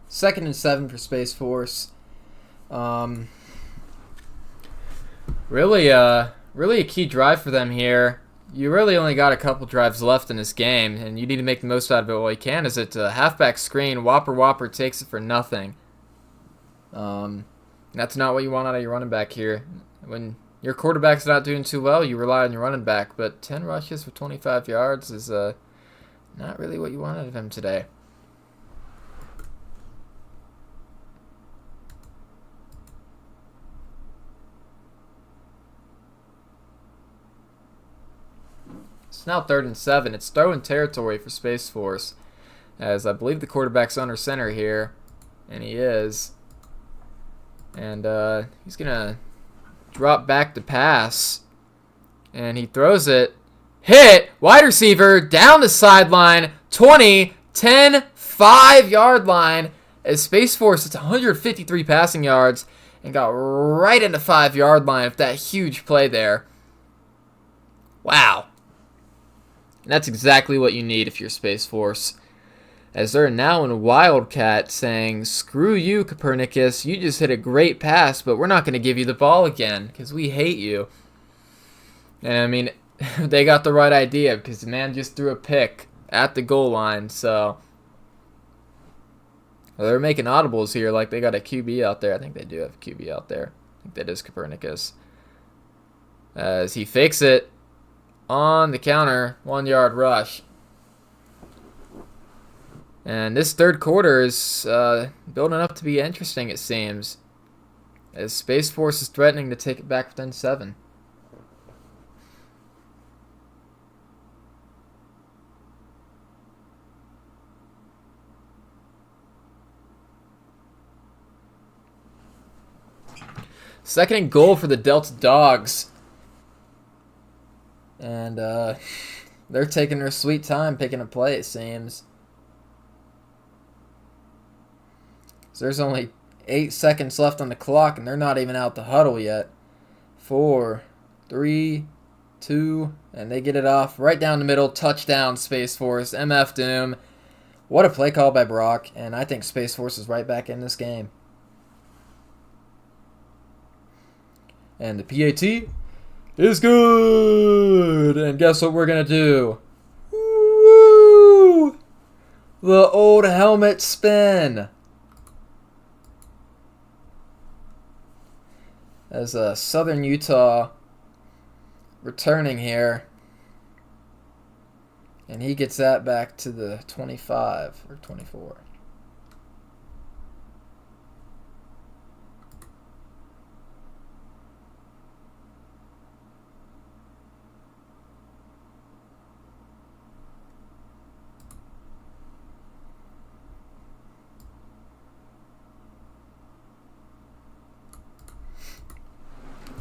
Second and 7 for Space Force. Really a key drive for them here. You really only got a couple drives left in this game, and you need to make the most out of it while you can. As it's a halfback screen, Whopper Whopper takes it for nothing. That's not what you want out of your running back here. When your quarterback's not doing too well, you rely on your running back, but 10 rushes for 25 yards is not really what you want out of him today. It's now 3rd and 7. It's throw-in territory for Space Force, as I believe the quarterback's under center here, and he is. And he's going to drop back to pass, and he throws it. Hit! Wide receiver, down the sideline, 20, 10, 5-yard line, as Space Force, it's 153 passing yards, and got right into 5-yard line with that huge play there. Wow. And that's exactly what you need if you're Space Force, as they're now in Wildcat saying, screw you, Copernicus, you just hit a great pass, but we're not going to give you the ball again, because we hate you. And I mean, they got the right idea, because the man just threw a pick at the goal line, so... Well, they're making audibles here, like they got a QB out there. I think they do have a QB out there. I think that is Copernicus. As he fakes it on the counter, 1-yard rush. And this third quarter is building up to be interesting, it seems, as Space Force is threatening to take it back within 7. Second and goal for the Delta Dogs. And they're taking their sweet time picking a play, it seems. So there's only 8 seconds left on the clock, and they're not even out the huddle yet. 4, 3, 2, and they get it off right down the middle. Touchdown, Space Force. MF Doom. What a play call by Brock, and I think Space Force is right back in this game. And the PAT is good. And guess what we're going to do? Woo! The old helmet spin. As Southern Utah returning here. And he gets that back to the 25 or 24.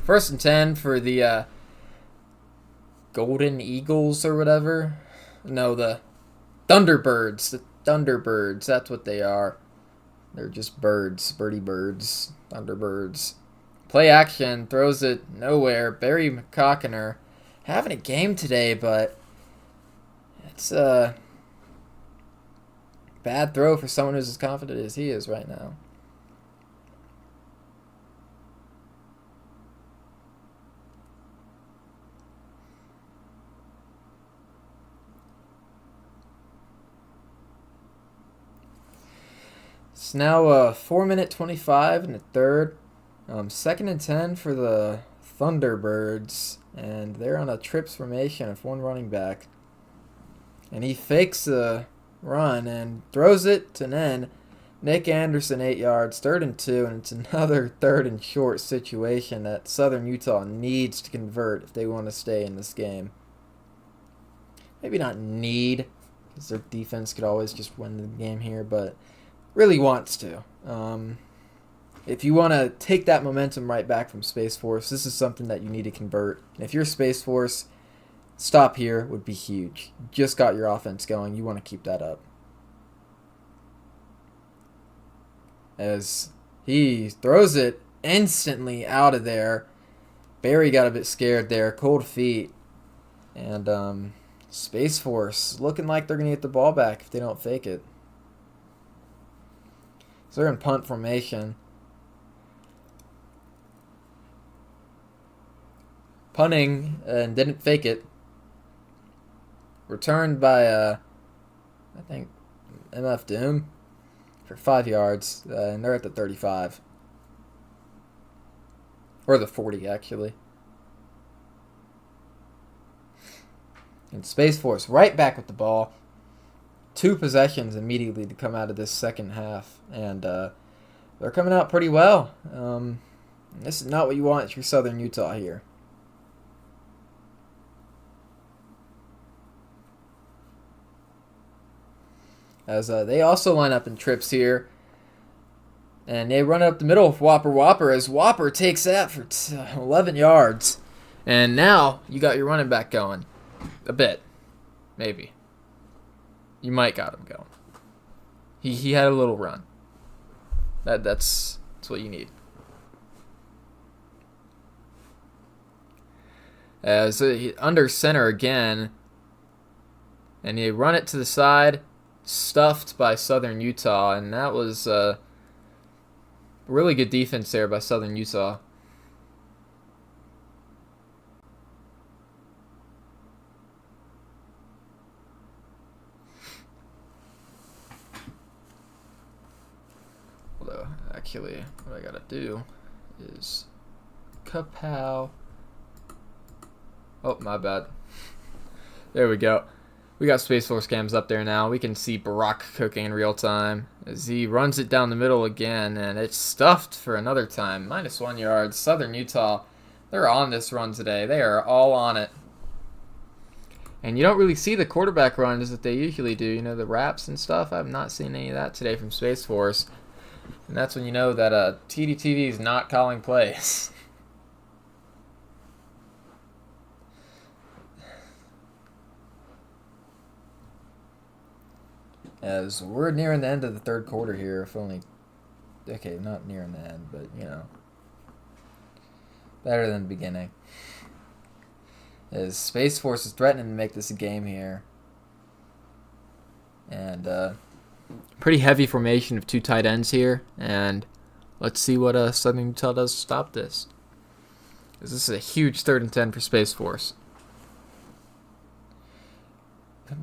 First and 10 for the Golden Eagles or whatever. No, the Thunderbirds. The Thunderbirds, that's what they are. They're just birds, birdie birds, Thunderbirds. Play action, throws it nowhere. Barry McCockiner having a game today, but it's a bad throw for someone who's as confident as he is right now. It's now 4-minute 25 in the third. Second and 10 for the Thunderbirds. And they're on a trips formation of one running back. And he fakes the run and throws it to Nen. Nick Anderson, 8 yards, 3rd and 2. And it's another 3rd and short situation that Southern Utah needs to convert if they want to stay in this game. Maybe not need, because their defense could always just win the game here, but really wants to. If you want to take that momentum right back from Space Force, this is something that you need to convert. And if you're Space Force, stop here would be huge. You just got your offense going. You want to keep that up. As he throws it instantly out of there. Barry got a bit scared there. Cold feet. And Space Force looking like they're going to get the ball back if they don't fake it. So they're in punt formation. Punting and didn't fake it. Returned by, I think, MF Doom for 5 yards. And they're at the 35. Or the 40, actually. And Space Force right back with the ball. 2 possessions immediately to come out of this second half. And they're coming out pretty well. This is not what you want if you're Southern Utah here. as they also line up in trips here. And they run up the middle with Whopper as Whopper takes that for 11 yards. And now you got your running back going. A bit. Maybe. You might got him going. He had a little run. That's what you need. As under center again. And they run it to the side. Stuffed by Southern Utah. And that was really good defense there by Southern Utah. Although, actually, what I gotta do is kapow. Oh, my bad. There we go. We got Space Force cams up there now. We can see Barack cooking in real time as he runs it down the middle again, and it's stuffed for another time. -1 yards. Southern Utah, they're on this run today. They are all on it. And you don't really see the quarterback runs that they usually do. You know, the wraps and stuff. I've not seen any of that today from Space Force. And that's when you know that TDTV is not calling plays. As we're nearing the end of the third quarter here, if only... Okay, not nearing the end, but, you know. Better than the beginning. As Space Force is threatening to make this a game here. And, pretty heavy formation of 2 tight ends here. And let's see what Southern Utah does to stop this. This is a huge 3rd and 10 for Space Force.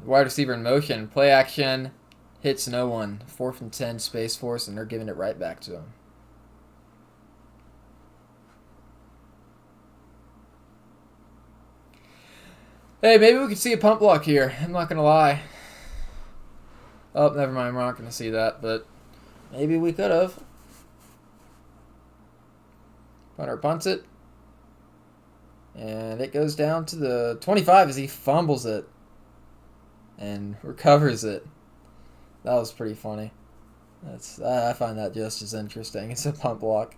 Wide receiver in motion. Play action. Hits no one. 4th and 10 Space Force, and they're giving it right back to him. Hey, maybe we could see a pump block here. I'm not going to lie. Oh, never mind. We're not going to see that, but maybe we could have. Punter punts it. And it goes down to the 25 as he fumbles it. And recovers it. That was pretty funny. I find that just as interesting. It's a pump block.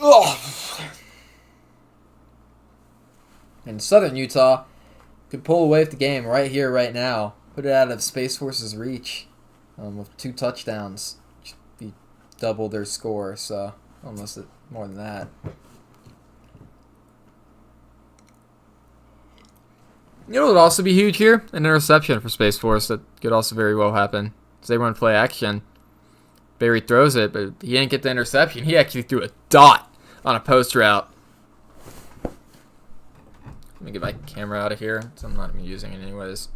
Ugh. And Southern Utah could pull away with the game right here, right now. Put it out of Space Force's reach with 2 touchdowns. Be double their score, so almost more than that. You know what would also be huge here? An interception for Space Force. That could also very well happen. As they run play action. Barry throws it, but he didn't get the interception. He actually threw a dot on a post route. Let me get my camera out of here, so I'm not even using it anyways.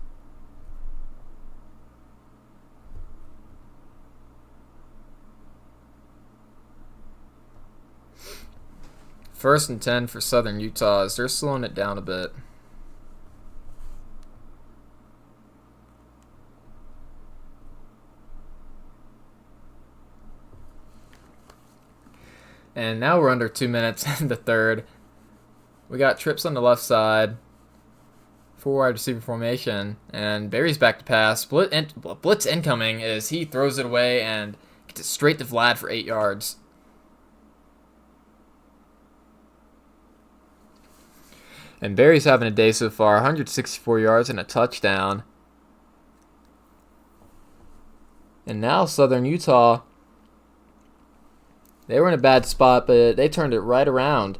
First and 10 for Southern Utah as they're slowing it down a bit. And now we're under 2 minutes in the third. We got trips on the left side. 4 wide receiver formation. And Barry's back to pass. Blitz incoming as he throws it away and gets it straight to Vlad for 8 yards. And Barry's having a day so far. 164 yards and a touchdown. And now Southern Utah... They were in a bad spot, but they turned it right around.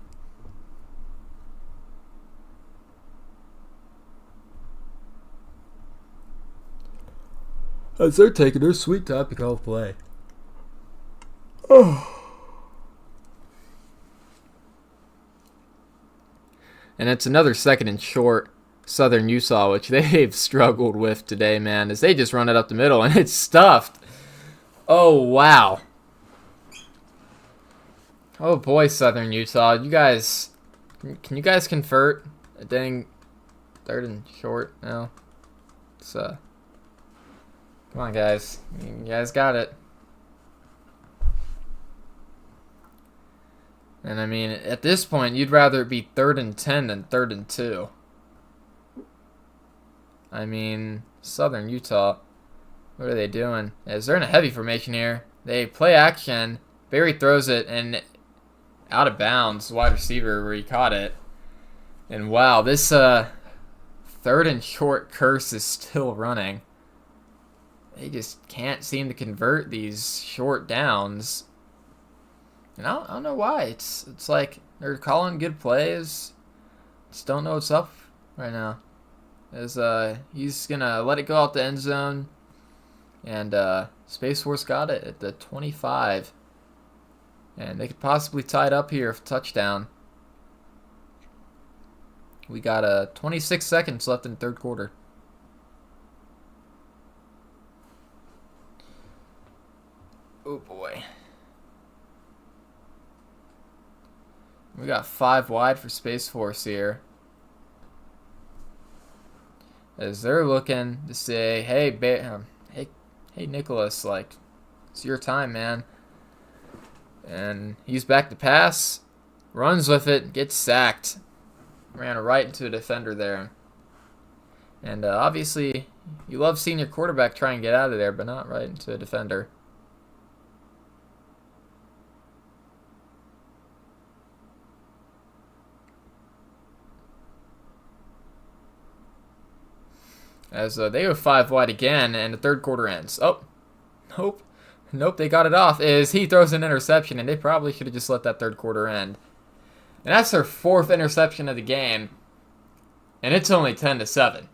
As they're taking their sweet time to call play. Oh. And it's another 2nd and short Southern Utah, which they've struggled with today, man, as they just run it up the middle, and it's stuffed. Oh, wow. Oh boy, Southern Utah, you guys, can you guys convert a dang 3rd and short now? It's come on, guys, you guys got it. And I mean, at this point, you'd rather it be 3rd and 10 than 3rd and 2. I mean, Southern Utah. What are they doing? As they're in a heavy formation here. They play action. Barry throws it and out of bounds. Wide receiver where he caught it. And wow, this third and short curse is still running. They just can't seem to convert these short downs. And I don't know why. It's like they're calling good plays. Just don't know what's up right now. As he's gonna let it go out the end zone. And Space Force got it at the 25. And they could possibly tie it up here for touchdown. We got 26 seconds left in the third quarter. Oh boy. We got 5 wide for Space Force here. As they're looking to say, hey, hey, Nicholas, like, it's your time, man. And he's back to pass, runs with it, gets sacked. Ran right into a defender there. And obviously, you love seeing your quarterback try and get out of there, but not right into a defender. As they go 5 wide again, and the third quarter ends. Oh, nope, they got it off. As he throws an interception, and they probably should have just let that third quarter end. And that's their 4th interception of the game, and it's only 10-7.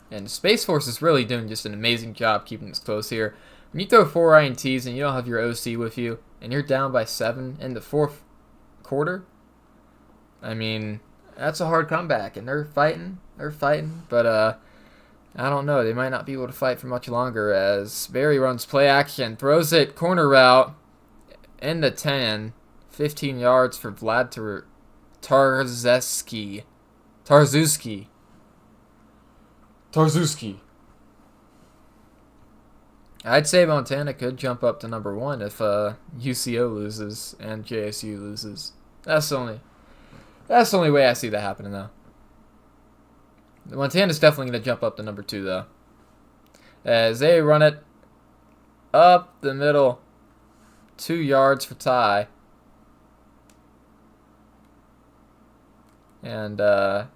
And Space Force is really doing just an amazing job keeping this close here. When you throw 4 INTs and you don't have your OC with you, and you're down by 7 in the 4th quarter, I mean, that's a hard comeback, and they're fighting, but I don't know, they might not be able to fight for much longer as Barry runs play action, throws it, corner route, in the 10, 15 yards for Vlad Tarzuski. I'd say Montana could jump up to number 1 if UCO loses and JSU loses. That's the only way I see that happening, though. Montana's definitely going to jump up to number 2, though. As they run it up the middle, 2 yards for tie. And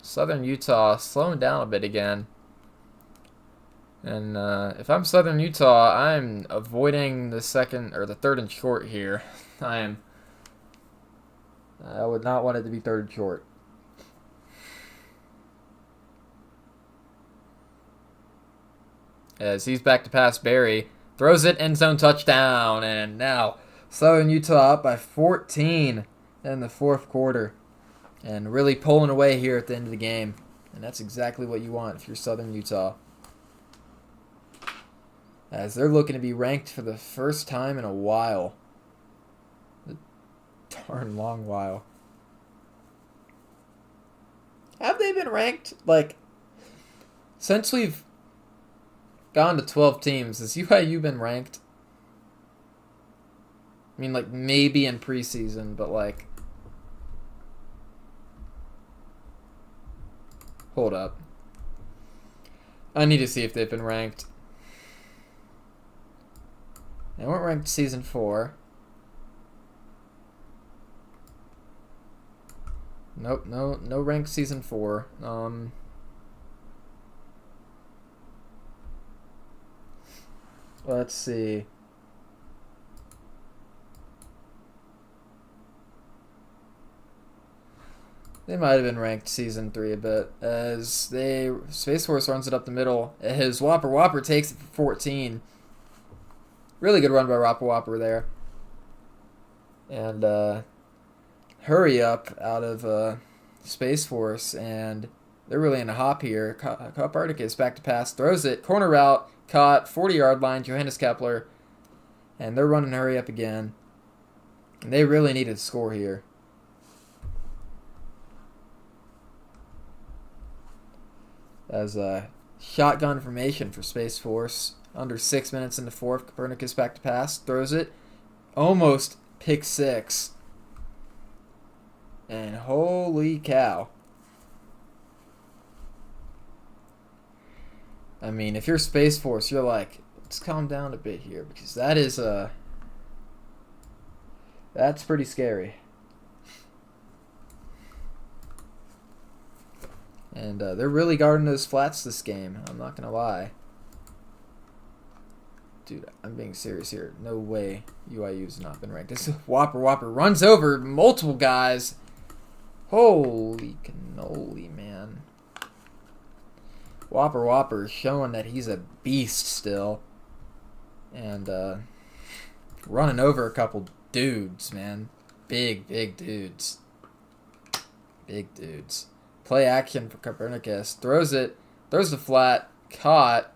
Southern Utah slowing down a bit again. And if I'm Southern Utah, I'm avoiding the third and short here. I would not want it to be third and short. As he's back to pass Barry, throws it, end zone touchdown, and now Southern Utah up by 14 in the 4th quarter, and really pulling away here at the end of the game, and that's exactly what you want if you're Southern Utah. As they're looking to be ranked for the first time in a while. Darn long while. Have they been ranked? Like, since we've gone to 12 teams, has UIU been ranked? I mean, like, maybe in preseason, but, like... Hold up. I need to see if they've been ranked. They weren't ranked season 4. Nope, no ranked season 4. Let's see. They might have been ranked season 3 a bit, as Space Force runs it up the middle. His Whopper takes it for 14. Really good run by Whopper there. And hurry up out of Space Force, and they're really in a hop here. Coparticus back to pass, throws it, corner route, caught, 40-yard line, Johannes Kepler, and they're running hurry up again. And they really needed to score here. As a shotgun formation for Space Force. Under 6 minutes in the 4th, Copernicus back to pass, throws it, almost pick 6. And holy cow. I mean, if you're Space Force, you're like, let's calm down a bit here, because that is that's pretty scary. And they're really guarding those flats this game, I'm not gonna lie. Dude, I'm being serious here. No way UIU's not been ranked. This Whopper runs over multiple guys. Holy cannoli, man. Whopper showing that he's a beast still. And running over a couple dudes, man. Big dudes. Big dudes. Play action for Copernicus. Throws the flat. Caught.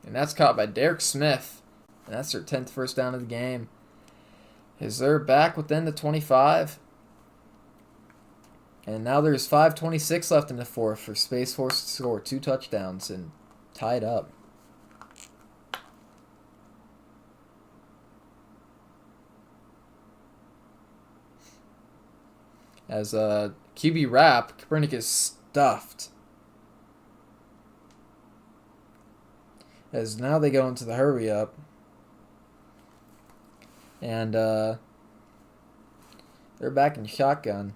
And that's caught by Derek Smith. And that's their 10th first down of the game. Is they're back within the 25. And now there's 5:26 left in the fourth for Space Force to score 2 touchdowns and tie it up. As QB wrap, Copernicus stuffed. As now they go into the hurry up. And they're back in shotgun.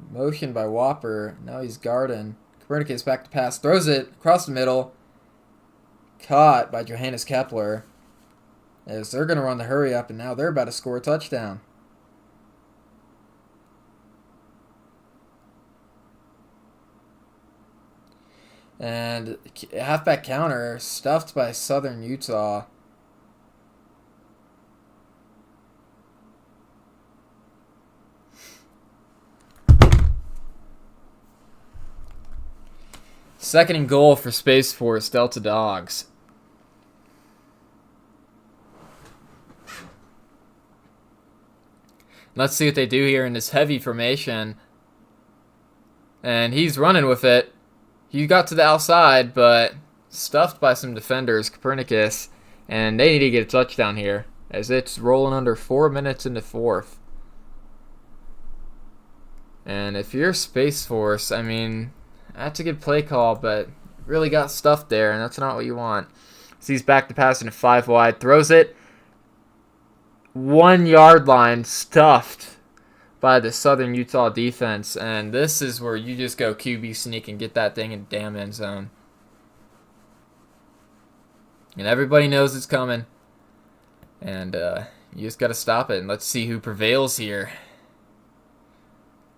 Motion by Whopper. Now he's guarding. Copernicus back to pass. Throws it across the middle. Caught by Johannes Kepler. As they're going to run the hurry up, and now they're about to score a touchdown. And halfback counter stuffed by Southern Utah. Second and goal for Space Force Delta Dogs. Let's see what they do here in this heavy formation. And he's running with it. He got to the outside, but stuffed by some defenders, Copernicus, and they need to get a touchdown here, as it's rolling under 4 minutes in the fourth. And if you're Space Force, I mean, that's a good play call, but really got stuffed there, and that's not what you want. So he's back to passing a 5 wide, throws it 1 yard line, stuffed by the Southern Utah defense, and this is where you just go QB sneak and get that thing in the damn end zone. And everybody knows it's coming, and you just got to stop it, and let's see who prevails here.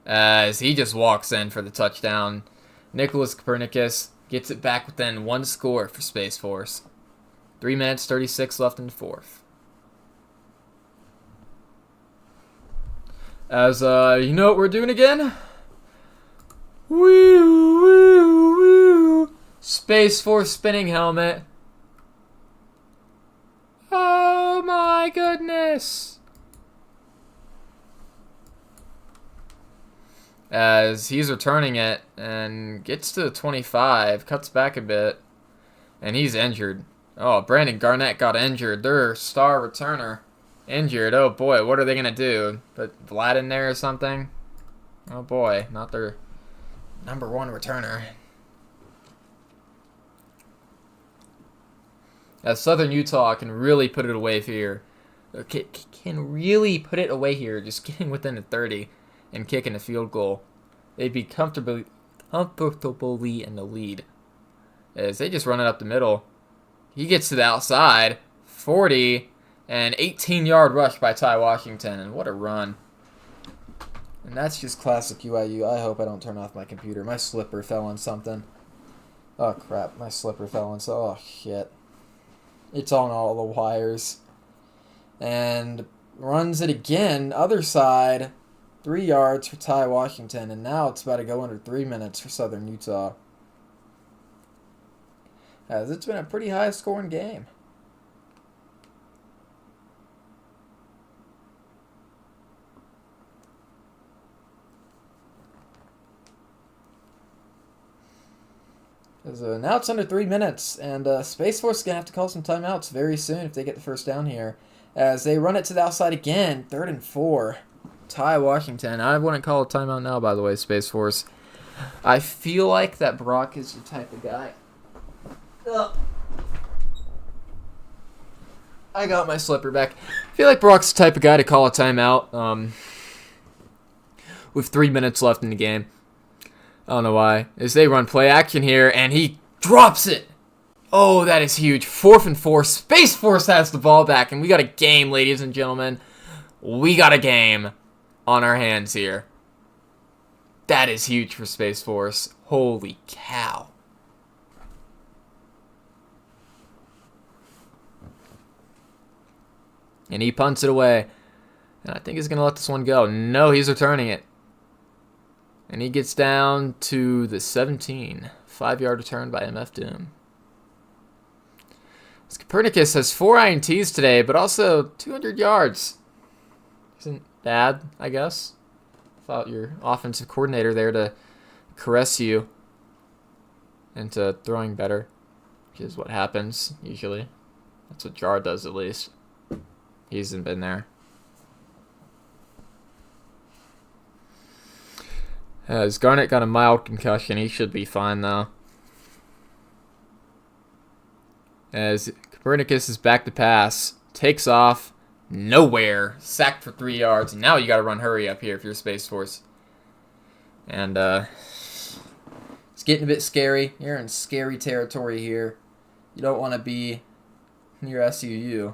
As he just walks in for the touchdown. Nicholas Copernicus gets it back within 1 score for Space Force. 3 minutes, 36 left in the fourth. As, you know what we're doing again? Woo, woo, woo. Space Force spinning helmet. Oh my goodness. As he's returning it and gets to the 25, cuts back a bit, and he's injured. Oh, Brandon Garnett got injured. Their star returner. Injured. Oh boy, what are they gonna do? Put Vlad in there or something? Oh boy, not their number 1 returner. As Southern Utah can really put it away here. Can really put it away here, just getting within the 30 and kicking a field goal. They'd be comfortably in the lead. As they just run it up the middle. He gets to the outside. 40. An 18-yard rush by Ty Washington, and what a run. And that's just classic UIU. I hope I don't turn off my computer. My slipper fell on something. Oh, crap. My slipper fell on so... Oh, shit. It's on all the wires. And runs it again. Other side. 3 yards for Ty Washington, and now it's about to go under 3 minutes for Southern Utah. As it's been a pretty high-scoring game. Now it's under 3 minutes, and Space Force is going to have to call some timeouts very soon if they get the first down here. as they run it to the outside again. 3rd and 4. Ty Washington. I wouldn't call a timeout now, by the way, Space Force. I feel like that Brock is the type of guy. Ugh. I got my slipper back. I feel like Brock's the type of guy to call a timeout with 3 minutes left in the game. I don't know why. As they run play action here, and he drops it. Oh, that is huge. 4th and 4. Space Force has the ball back, and we got a game, ladies and gentlemen. We got a game on our hands here. That is huge for Space Force. Holy cow. And he punts it away. And I think he's going to let this one go. No, he's returning it. And he gets down to the 17. 5-yard return by MF Doom. Copernicus has 4 INTs today, but also 200 yards. Isn't bad, I guess. Thought your offensive coordinator there to caress you into throwing better, which is what happens usually. That's what Jar does, at least. He hasn't been there. As Garnett got a mild concussion, he should be fine though. As Copernicus is back to pass, takes off, nowhere, sacked for 3 yards, and now you got to run hurry up here if you're Space Force. And it's getting a bit scary. You're in scary territory here. You don't want to be near SUU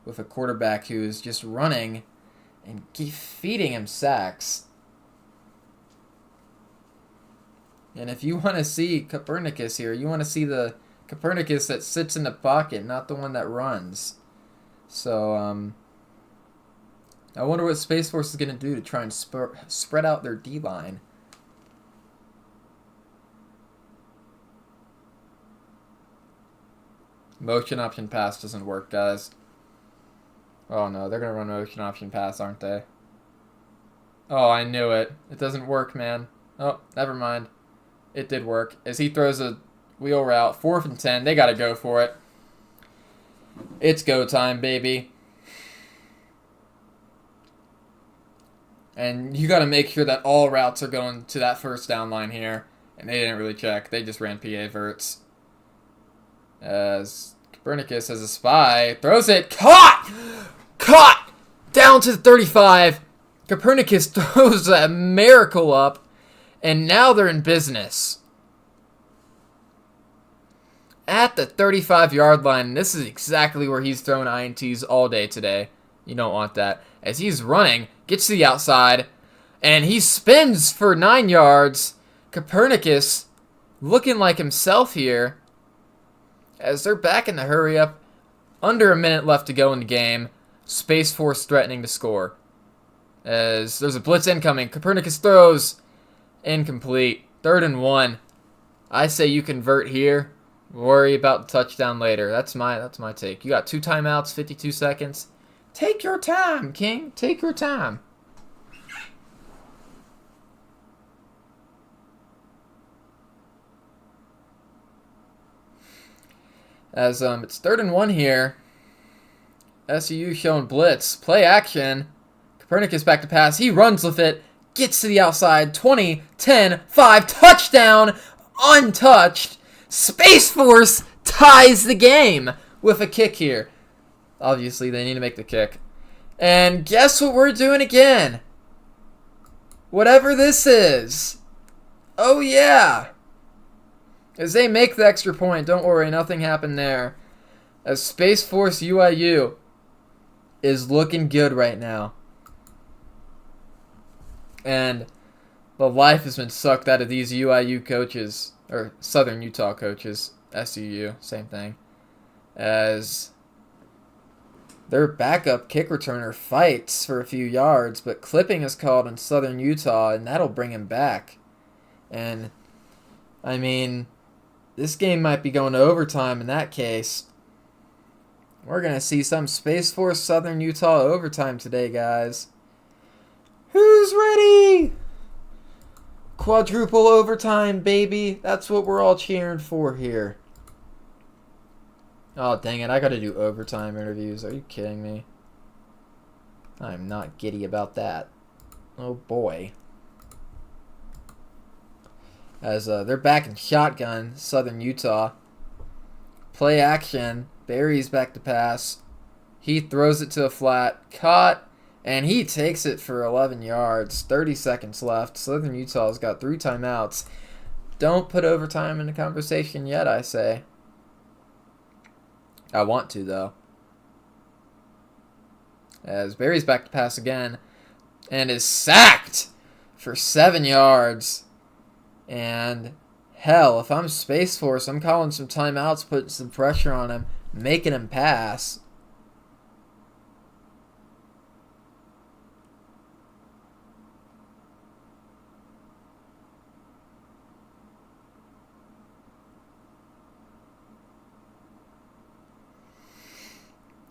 with a quarterback who's just running and keep feeding him sacks. And if you want to see Copernicus here, you want to see the Copernicus that sits in the pocket, not the one that runs. So, I wonder what Space Force is going to do to try and spread out their D-line. Motion option pass doesn't work, guys. Oh no, they're going to run motion option pass, aren't they? Oh, I knew it. It doesn't work, man. Oh, never mind. It did work. As he throws a wheel route, 4th and 10. They got to go for it. It's go time, baby. And you got to make sure that all routes are going to that first down line here. And they didn't really check. They just ran PA verts. As Copernicus has a spy. Throws it. Caught! Caught! Down to the 35. Copernicus throws a miracle up. And now they're in business. At the 35-yard line, this is exactly where he's throwing INTs all day today. You don't want that. As he's running, gets to the outside, and he spins for 9 yards. Copernicus looking like himself here. As they're back in the hurry up. Under a minute left to go in the game. Space Force threatening to score. As there's a blitz incoming. Copernicus throws. Incomplete. 3rd and 1. I say you convert here. Worry about the touchdown later. That's my take. You got 2 timeouts, 52 seconds. Take your time, King. Take your time. As it's 3rd and 1 here. SUU showing blitz. Play action. Copernicus back to pass. He runs with it. Gets to the outside. 20, 10, 5. Touchdown. Untouched. Space Force ties the game with a kick here. Obviously, they need to make the kick. And guess what we're doing again? Whatever this is. Oh, yeah. As they make the extra point, don't worry, nothing happened there. As Space Force UIU is looking good right now. And the life has been sucked out of these UIU coaches, or Southern Utah coaches, SUU, same thing. As their backup kick returner fights for a few yards, but clipping is called in Southern Utah, and that'll bring him back. And, I mean, this game might be going to overtime in that case. We're going to see some Space Force Southern Utah overtime today, guys. Who's ready? Quadruple overtime, baby. That's what we're all cheering for here. Oh, dang it. I got to do overtime interviews. Are you kidding me? I'm not giddy about that. Oh, boy. As they're back in shotgun, Southern Utah. Play action. Barry's back to pass. He throws it to a flat. Caught. And he takes it for 11 yards. 30 seconds left. Southern Utah's got 3 timeouts. Don't put overtime in the conversation yet, I say. I want to, though. As Barry's back to pass again. And is sacked for 7 yards. And hell, if I'm Space Force, I'm calling some timeouts, putting some pressure on him, making him pass.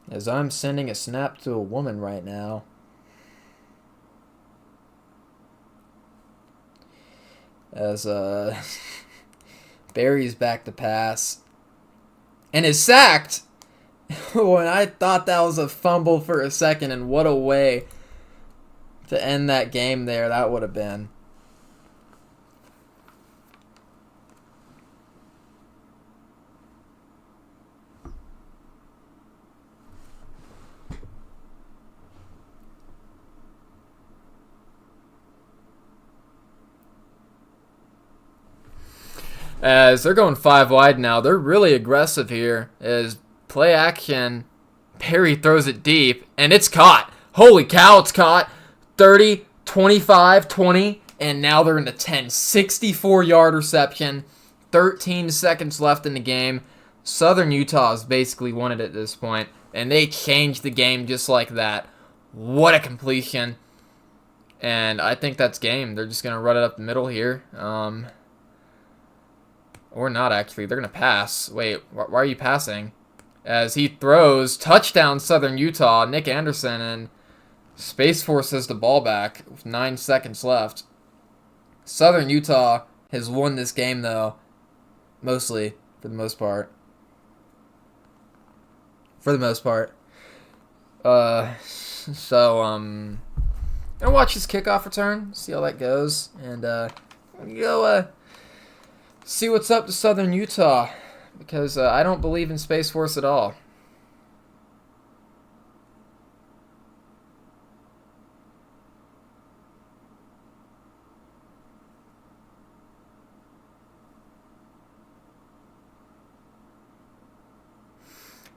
As I'm sending a snap to a woman right now. As Barry's back to pass. And is sacked! When I thought that was a fumble for a second, and what a way to end that game there that would have been. As they're going 5 wide now, they're really aggressive here. As play action, Perry throws it deep, and it's caught. Holy cow, it's caught. 30, 25, 20, and now they're in the 10. 64-yard reception, 13 seconds left in the game. Southern Utah has basically won it at this point, and they changed the game just like that. What a completion. And I think that's game. They're just going to run it up the middle here. Or not, actually. They're going to pass. Wait, why are you passing? As he throws, touchdown Southern Utah, Nick Anderson, and Space Force has the ball back with 9 seconds left. Southern Utah has won this game, though, mostly, for the most part. I'm going to watch his kickoff return, see how that goes, and go see what's up to Southern Utah, because I don't believe in Space Force at all.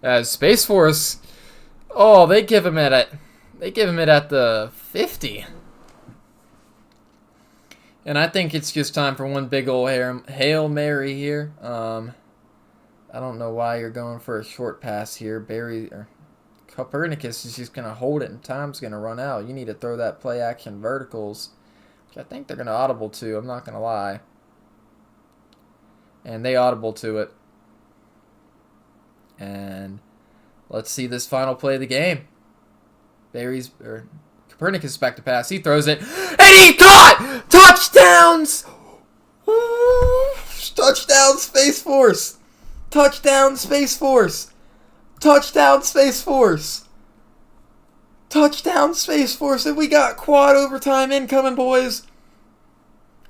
As Space Force, oh, they give him it at the 50. And I think it's just time for one big old Hail Mary here. I don't know why you're going for a short pass here. Copernicus is just going to hold it, and time's going to run out. You need to throw that play action verticals, which I think they're going to audible to. I'm not going to lie. And they audible to it. And let's see this final play of the game. Copernicus back to pass. He throws it. And he caught! Touchdowns! Woo! Touchdown, Space Force! Touchdown, Space Force! Touchdown, Space Force! Touchdown, Space Force! And we got quad overtime incoming, boys!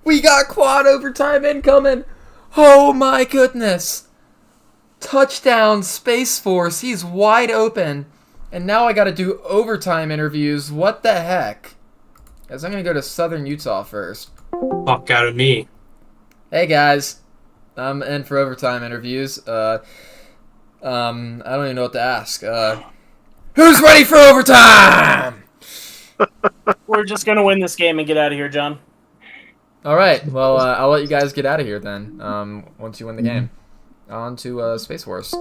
We got quad overtime incoming! Oh my goodness! Touchdown, Space Force! He's wide open. And now I gotta do overtime interviews. What the heck? Guys, I'm gonna go to Southern Utah first. Fuck out of me. Hey guys, I'm in for overtime interviews. I don't even know what to ask. Who's ready for overtime? We're just gonna win this game and get out of here, John. All right. Well, I'll let you guys get out of here then. Once you win the game, on to Space Force.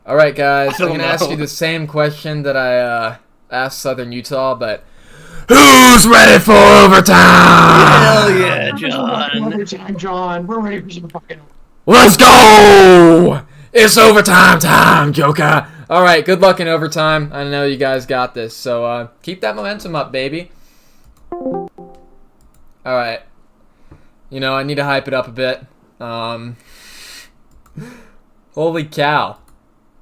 All right, guys. I'm gonna ask you the same question that I asked Southern Utah, but who's ready for overtime? Hell yeah, John. Overtime, John. We're ready for some fucking. Let's go! It's overtime time, Joker. All right. Good luck in overtime. I know you guys got this. So keep that momentum up, baby. All right. You know, I need to hype it up a bit. Holy cow.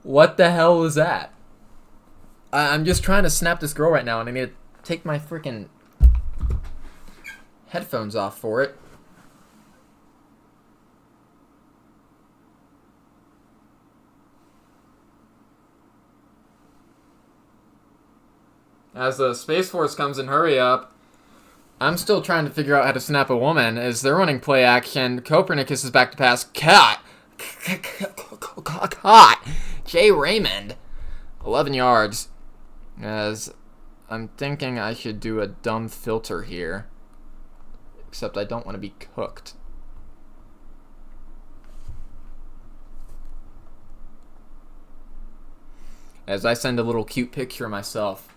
What the hell was that? I'm just trying to snap this girl right now, and I need to take my freaking headphones off for it. As the Space Force comes in, hurry up. I'm still trying to figure out how to snap a woman as they're running play action. Copernicus is back to pass. Caught. Jay Raymond. 11 yards. As I'm thinking I should do a dumb filter here. Except I don't want to be cooked. As I send a little cute picture of myself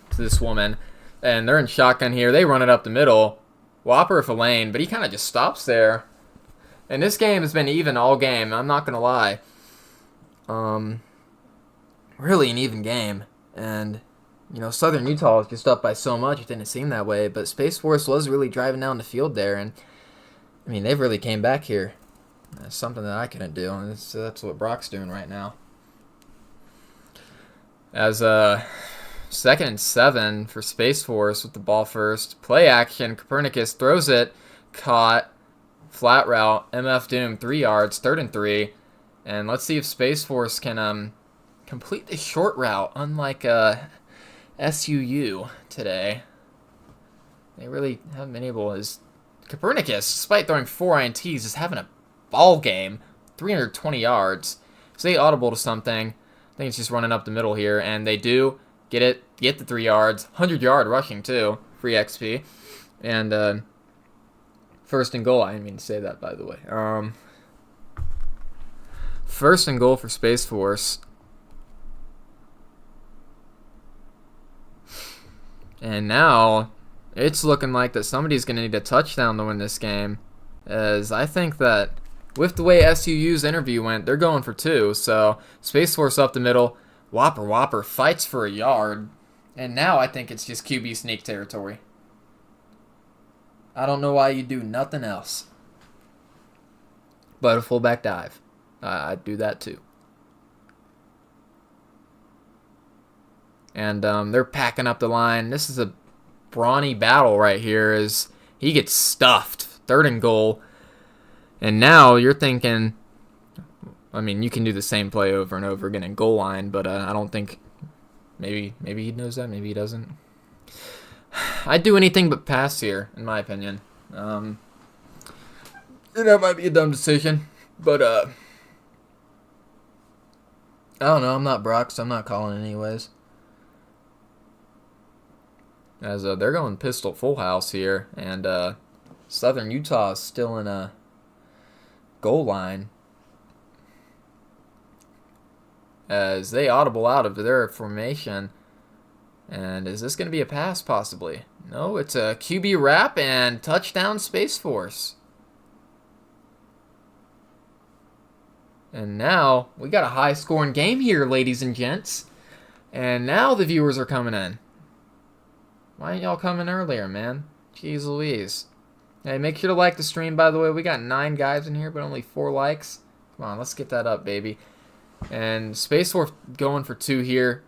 to this woman. And they're in shotgun here. They run it up the middle. Whopper for lane, but he kind of just stops there. And this game has been even all game. I'm not going to lie. Really an even game. And, you know, Southern Utah was just up by so much. It didn't seem that way. But Space Force was really driving down the field there. And, I mean, they've really came back here. That's something that I couldn't do. And that's what Brock's doing right now. As, 2nd and 7 for Space Force with the ball first. Play action. Copernicus throws it. Caught. Flat route. MF Doom 3 yards. 3rd and 3. And let's see if Space Force can complete the short route, unlike SUU today. They really haven't been able. As Copernicus, despite throwing 4 INTs, is having a ball game. 320 yards. So they audible to something. I think it's just running up the middle here. And they do. Get the 3 yards, 100-yard rushing too, free XP, and 1st and goal. I didn't mean to say that, by the way. 1st and goal for Space Force, and now it's looking like that somebody's going to need a touchdown to win this game, as I think that with the way SUU's interview went, they're going for 2. So Space Force up the middle. Whopper fights for a yard. And now I think it's just QB sneak territory. I don't know why you do nothing else. But a fullback dive. I'd do that too. And they're packing up the line. This is a brawny battle right here as he gets stuffed. 3rd and goal. And now you're thinking... I mean, you can do the same play over and over again in goal line, but I don't think... Maybe he knows that, maybe he doesn't. I'd do anything but pass here, in my opinion. That might be a dumb decision, but I don't know. I'm not Brock, so I'm not calling it anyways. As they're going pistol full house here, and Southern Utah is still in a goal line. As they audible out of their formation. And is this going to be a pass, possibly? No, it's a QB wrap and touchdown Space Force. And now, we got a high-scoring game here, ladies and gents. And now the viewers are coming in. Why ain't y'all coming earlier, man? Jeez Louise. Hey, make sure to like the stream, by the way. We got 9 guys in here, but only 4 likes. Come on, let's get that up, baby. And Space Force going for 2 here.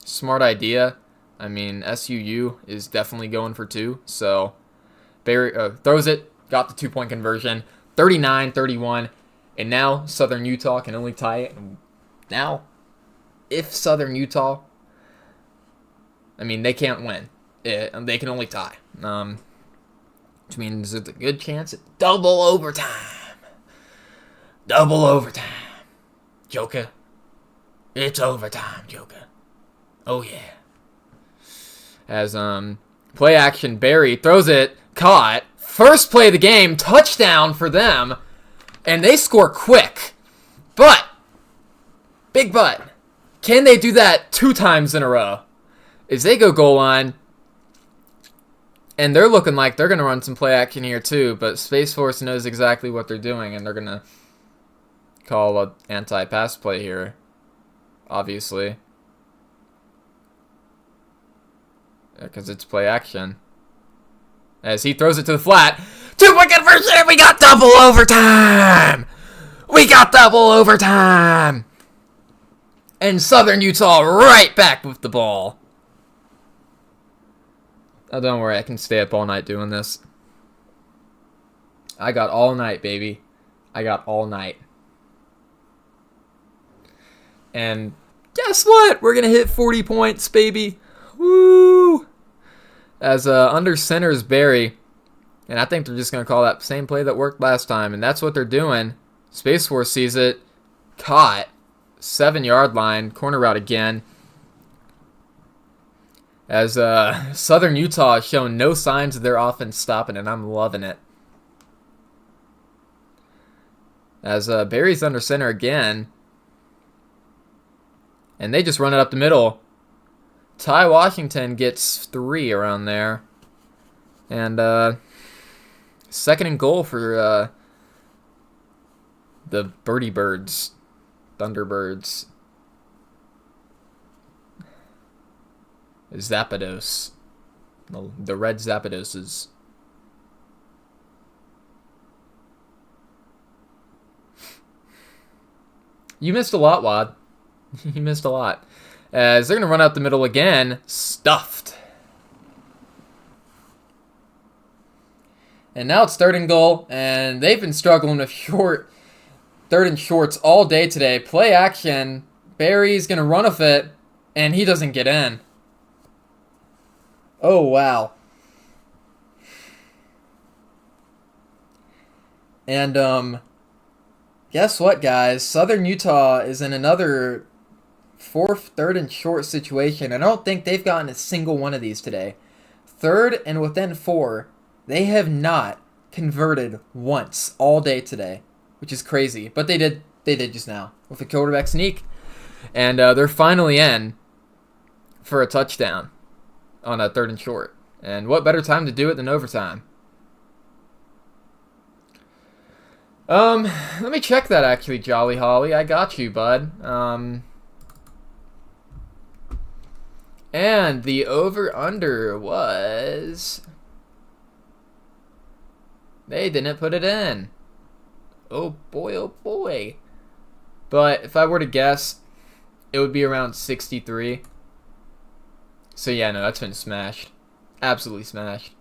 Smart idea. I mean, SUU is definitely going for 2. So, Barry throws it. Got the 2-point conversion. 39-31. And now, Southern Utah can only tie it. Now, if Southern Utah... I mean, they can't win. They can only tie. Which means there's a good chance at double overtime. Double overtime. Joker. It's overtime, Joker. Oh, yeah. As, play action, Barry throws it, caught. First play of the game, touchdown for them. And they score quick. But, big but, can they do that 2 times in a row? As they go goal line, and they're looking like they're going to run some play action here too, but Space Force knows exactly what they're doing, and they're going to call an anti-pass play here, obviously. Because it's play action. As he throws it to the flat. 2-point conversion! We got double overtime! We got double overtime! And Southern Utah right back with the ball. Oh, don't worry. I can stay up all night doing this. I got all night, baby. I got all night. And guess what? We're going to hit 40 points, baby. Woo! As under center is Barry. And I think they're just going to call that same play that worked last time. And that's what they're doing. Space Force sees it. Caught. 7-yard line. Corner route again. As Southern Utah has shown no signs of their offense stopping, and I'm loving it. As Barry's under center again. And they just run it up the middle. Ty Washington gets 3 around there. And 2nd and goal for the Birdie Birds. Thunderbirds. Zapdos. The red Zapdoses. You missed a lot, Wad. You missed a lot. As they're going to run out the middle again. Stuffed. And now it's 3rd and goal. And they've been struggling with 3rd and shorts all day today. Play action. Barry's going to run with it. And he doesn't get in. Oh, wow. And, guess what, guys? Southern Utah is in another 3rd and short situation. I don't think they've gotten a single one of these today. 3rd and within 4. They have not converted once all day today, which is crazy. But they did just now with a quarterback sneak. And they're finally in for a touchdown on a 3rd and short. And what better time to do it than overtime? Let me check that actually, Jolly Holly. I got you, bud. And the over-under was... They didn't put it in. Oh boy, oh boy. But if I were to guess, it would be around 63. So yeah, no, that's been smashed. Absolutely smashed.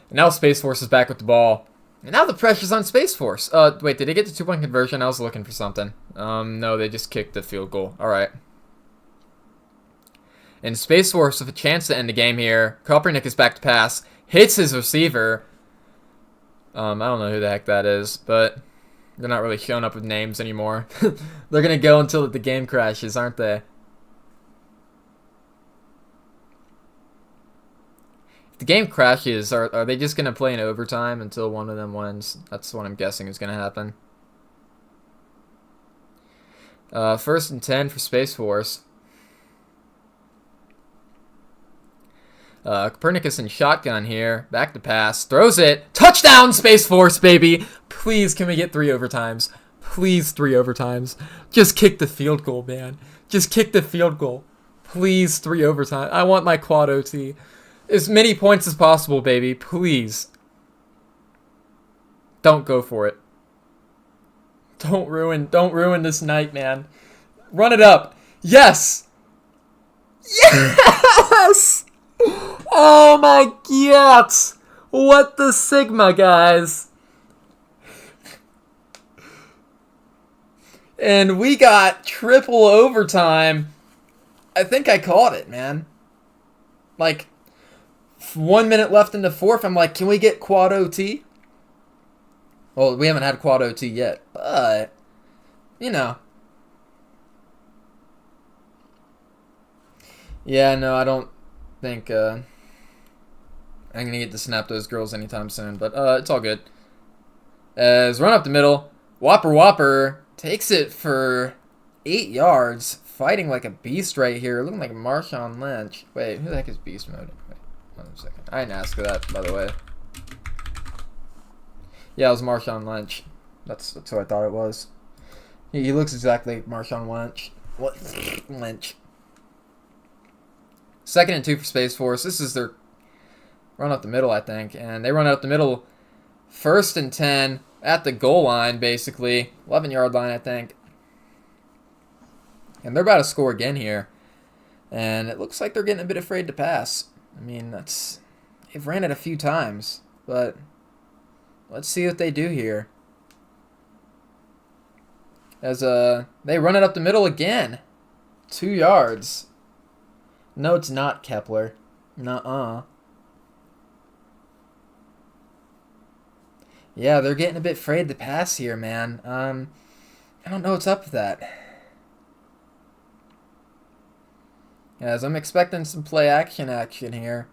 And now Space Force is back with the ball. And now the pressure's on Space Force. Wait, did they get the 2-point conversion? I was looking for something. No, they just kicked the field goal. Alright. And Space Force with a chance to end the game here. Kopernik is back to pass. Hits his receiver. I don't know who the heck that is, but they're not really showing up with names anymore. They're going to go until the game crashes, aren't they? If the game crashes, are they just going to play in overtime until one of them wins? That's what I'm guessing is going to happen. 1st and 10 for Space Force. Copernicus in shotgun here. Back to pass. Throws it. Touchdown, Space Force, baby! Please, can we get 3 overtimes? Please, 3 overtimes. Just kick the field goal, man. Just kick the field goal. Please, 3 overtime. I want my quad OT. As many points as possible, baby. Please. Don't go for it. Don't ruin this night, man. Run it up. Yes! Yes! Oh my god! What the Sigma, guys? And we got triple overtime. I think I called it, man. Like, 1 minute left in the 4th. I'm like, can we get quad OT? Well, we haven't had quad OT yet, but, you know. Yeah, no, I don't think I'm going to get to snap those girls anytime soon, but it's all good. As run up the middle, Whopper takes it for 8 yards, fighting like a beast right here, looking like Marshawn Lynch. Wait, who the heck is beast mode? Wait, 1 second. I didn't ask for that, by the way. Yeah, it was Marshawn Lynch. That's who I thought it was. He looks exactly like Marshawn Lynch. What? Lynch. 2nd and 2 for Space Force. This is their run up the middle, I think. And they run up the middle. 1st and 10. at the goal line, basically. 11-yard line, I think. And they're about to score again here. And it looks like they're getting a bit afraid to pass. I mean, they've ran it a few times. But let's see what they do here. As they run it up the middle again. 2 yards. No, it's not Kepler. Nuh-uh. Yeah, they're getting a bit afraid to pass here, man. I don't know what's up with that. As I'm expecting some play action here.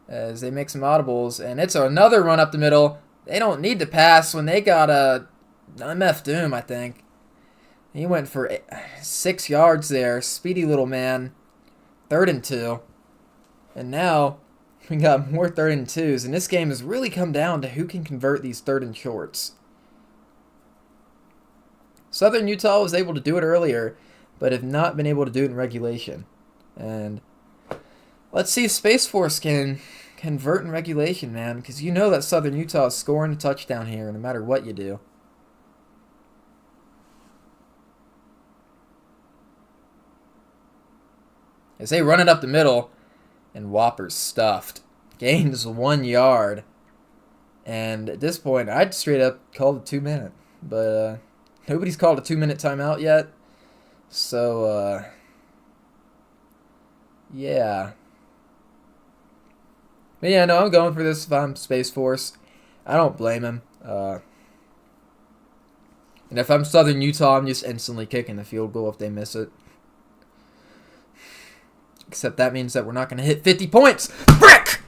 As they make some audibles. And it's another run up the middle. They don't need to pass when they got a MF Doom, I think. He went for 6 yards there. Speedy little man. 3rd and 2. And now we got more 3rd and 2s. And this game has really come down to who can convert these 3rd and shorts. Southern Utah was able to do it earlier, but have not been able to do it in regulation. And let's see if Space Force can convert in regulation, man. Because you know that Southern Utah is scoring a touchdown here no matter what you do. As they run it up the middle, and Whopper's stuffed. Gains 1 yard. And at this point, I'd straight up call it 2 minute. But nobody's called a 2-minute timeout yet. So, yeah. But yeah, no, I'm going for this if I'm Space Force. I don't blame him. And if I'm Southern Utah, I'm just instantly kicking the field goal if they miss it. Except that means that we're not going to hit 50 points. Frick!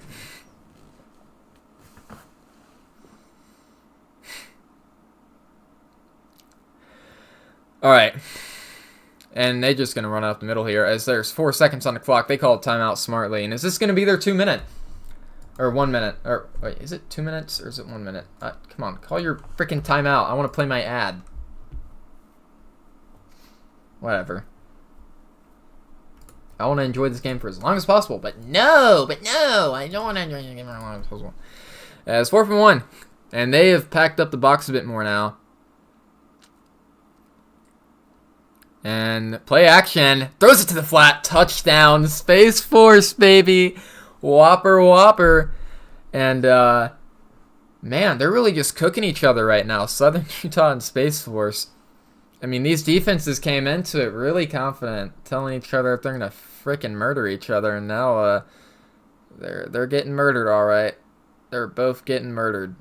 Alright. And they're just going to run out the middle here. As there's 4 seconds on the clock, they call a timeout smartly. And is this going to be their 2 minute? Or 1 minute? Or wait, is it 2 minutes or is it 1 minute? Come on, call your freaking timeout. I want to play my ad. Whatever. I want to enjoy this game for as long as possible, but no, I don't want to enjoy the game for as long as possible. It's 4 from 1, and they have packed up the box a bit more now. And play action, throws it to the flat, touchdown, Space Force, baby, whopper, and man, they're really just cooking each other right now, Southern Utah and Space Force. I mean, these defenses came into it really confident, telling each other if they're gonna frickin' murder each other, and now they're getting murdered, all right. They're both getting murdered.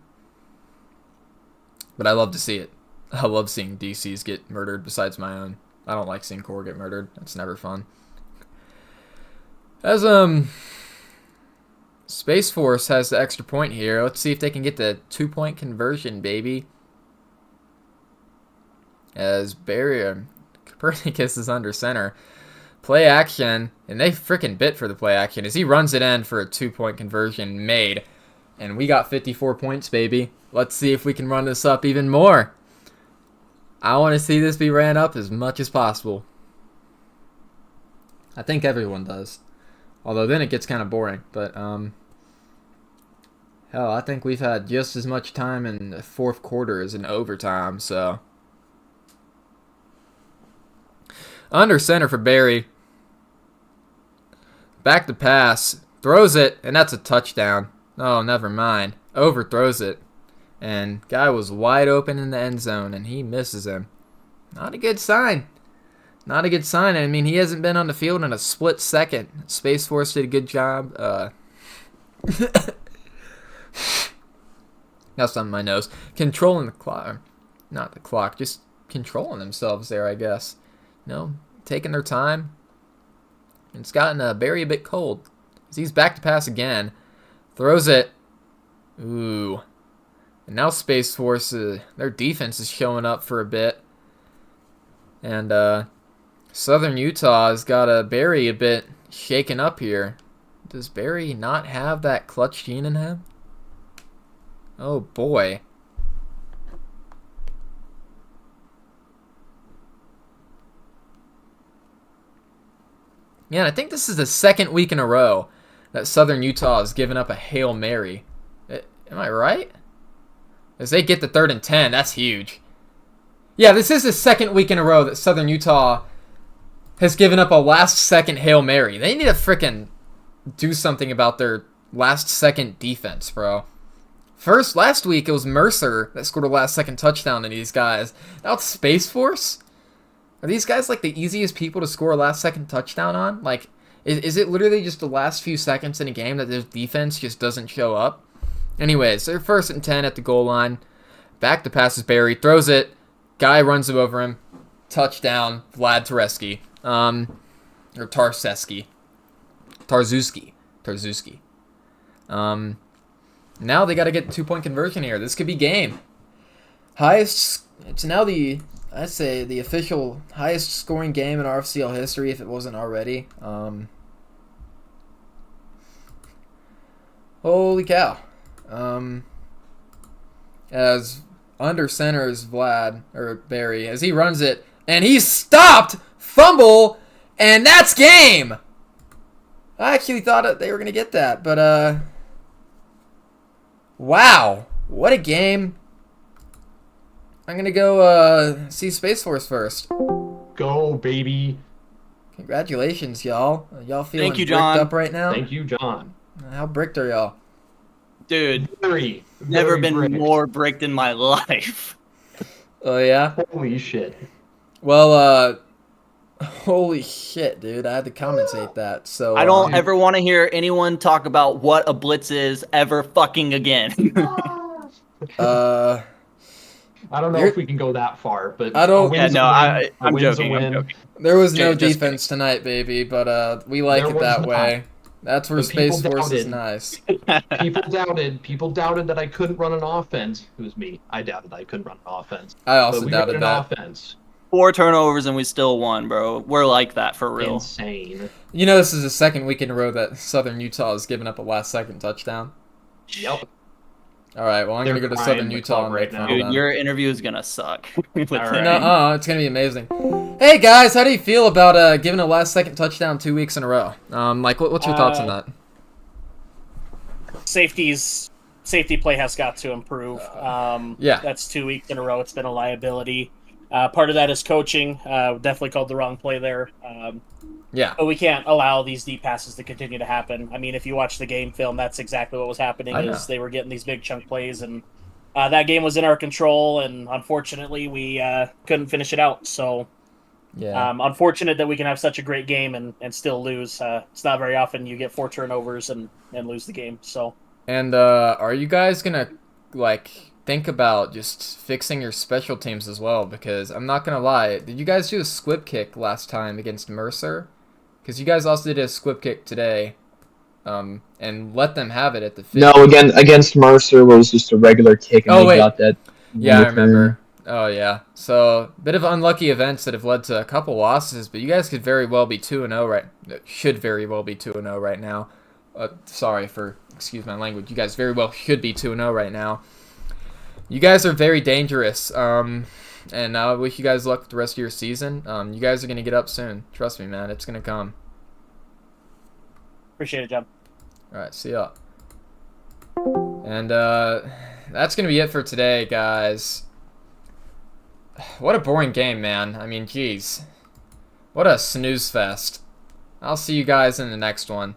But I love to see it. I love seeing DCs get murdered. Besides my own, I don't like seeing Core get murdered. That's never fun. As Space Force has the extra point here. Let's see if they can get the 2-point conversion, baby. As Barry Copernicus is under center. Play action, and they freaking bit for the play action as he runs it in for a 2-point conversion made. And we got 54 points, baby. Let's see if we can run this up even more. I want to see this be ran up as much as possible. I think everyone does. Although then it gets kind of boring. But, hell, I think we've had just as much time in the fourth quarter as in overtime, so... Under center for Barry. Back to pass. Throws it, and that's a touchdown. Oh, never mind. Overthrows it. And guy was wide open in the end zone, and he misses him. Not a good sign. Not a good sign. I mean, he hasn't been on the field in a split second. Space Force did a good job. That's on my nose. Controlling the clock. Not the clock, just controlling themselves there, I guess. No, taking their time. And it's gotten Barry a bit cold. As he's back to pass again. Throws it. Ooh. And now Space Force, their defense is showing up for a bit. And Southern Utah has got Barry a bit shaken up here. Does Barry not have that clutch gene in him? Oh boy. Yeah, I think this is the second week in a row that Southern Utah has given up a Hail Mary. Am I right? As they get the 3rd and 10, that's huge. Yeah, this is the second week in a row that Southern Utah has given up a last-second Hail Mary. They need to frickin' do something about their last-second defense, bro. First, last week, it was Mercer that scored a last-second touchdown to these guys. Now it's Space Force? Are these guys, like, the easiest people to score a last-second touchdown on? Like, is it literally just the last few seconds in a game that their defense just doesn't show up? Anyways, they're 1st and 10 at the goal line. Back to passes Barry. Throws it. Guy runs over him. Touchdown. Vlad Tereski. Or Tarzeski. Tarzuski. Now they got to get 2-point conversion here. This could be game. It's now I'd say the official highest scoring game in RFCL history if it wasn't already. Holy cow. As under center is Barry, as he runs it, and he's stopped, fumble, and that's game. I actually thought they were going to get that, but wow, what a game. I'm going to go see Space Force first. Go, baby. Congratulations, y'all. Y'all feeling Thank you, bricked John. up right now? Thank you, John. How bricked are y'all? Dude, Very, never very been bricked. more bricked in my life. Oh, yeah? Holy shit. Well, holy shit, dude. I had to commentate that. So I don't ever want to hear anyone talk about what a blitz is ever fucking again. I don't know You're- if we can go that far, but I don't- a Yeah, win's no, a win, I'm a win's a joking. I'm win. joking. there was no Just defense tonight, baby, but we like There it was that not. way. That's where But people Space Force is doubted. nice. People doubted that I couldn't run an offense. It was me. I doubted I couldn't run an offense. I also but we doubted ran an that. offense. 4 turnovers and we still won, bro. We're like that for real. Insane. You know, this is the second week in a row that Southern Utah has given up a last-second touchdown. Yep. All right, well, I'm going to They're go to crying Southern the Utah club and right make fun now. of Dude, them. your interview is gonna suck. With All that. right. It's going to be amazing. Hey, guys, how do you feel about giving a last-second touchdown 2 weeks in a row? What's your thoughts on that? Safety play has got to improve. Yeah. That's 2 weeks in a row. It's been a liability. Part of that is coaching. Definitely called the wrong play there. Yeah. But we can't allow these deep passes to continue to happen. I mean, if you watch the game film, that's exactly what was happening. I know. Is they were getting these big chunk plays, and that game was in our control. And unfortunately, we couldn't finish it out. So, Yeah. unfortunate that we can have such a great game and still lose. It's not very often you get 4 turnovers and lose the game. So, And are you guys gonna think about just fixing your special teams as well? Because I'm not gonna lie, did you guys do a squib kick last time against Mercer? Because you guys also did a squib kick today, and let them have it at the 50. No, against Mercer was just a regular kick, and Oh, they wait. got that. Yeah, I return. remember. Oh yeah. So bit of unlucky events that have led to a couple losses, but you guys could very well be 2-0 right. Should very well be 2-0 right now. Excuse my language. You guys very well should be 2-0 right now. You guys are very dangerous, and I wish you guys luck with the rest of your season. You guys are going to get up soon. Trust me, man. It's going to come. appreciate it, John. All right, see ya. And that's going to be it for today, guys. What a boring game, man. I mean, geez. What a snooze fest. I'll see you guys in the next one.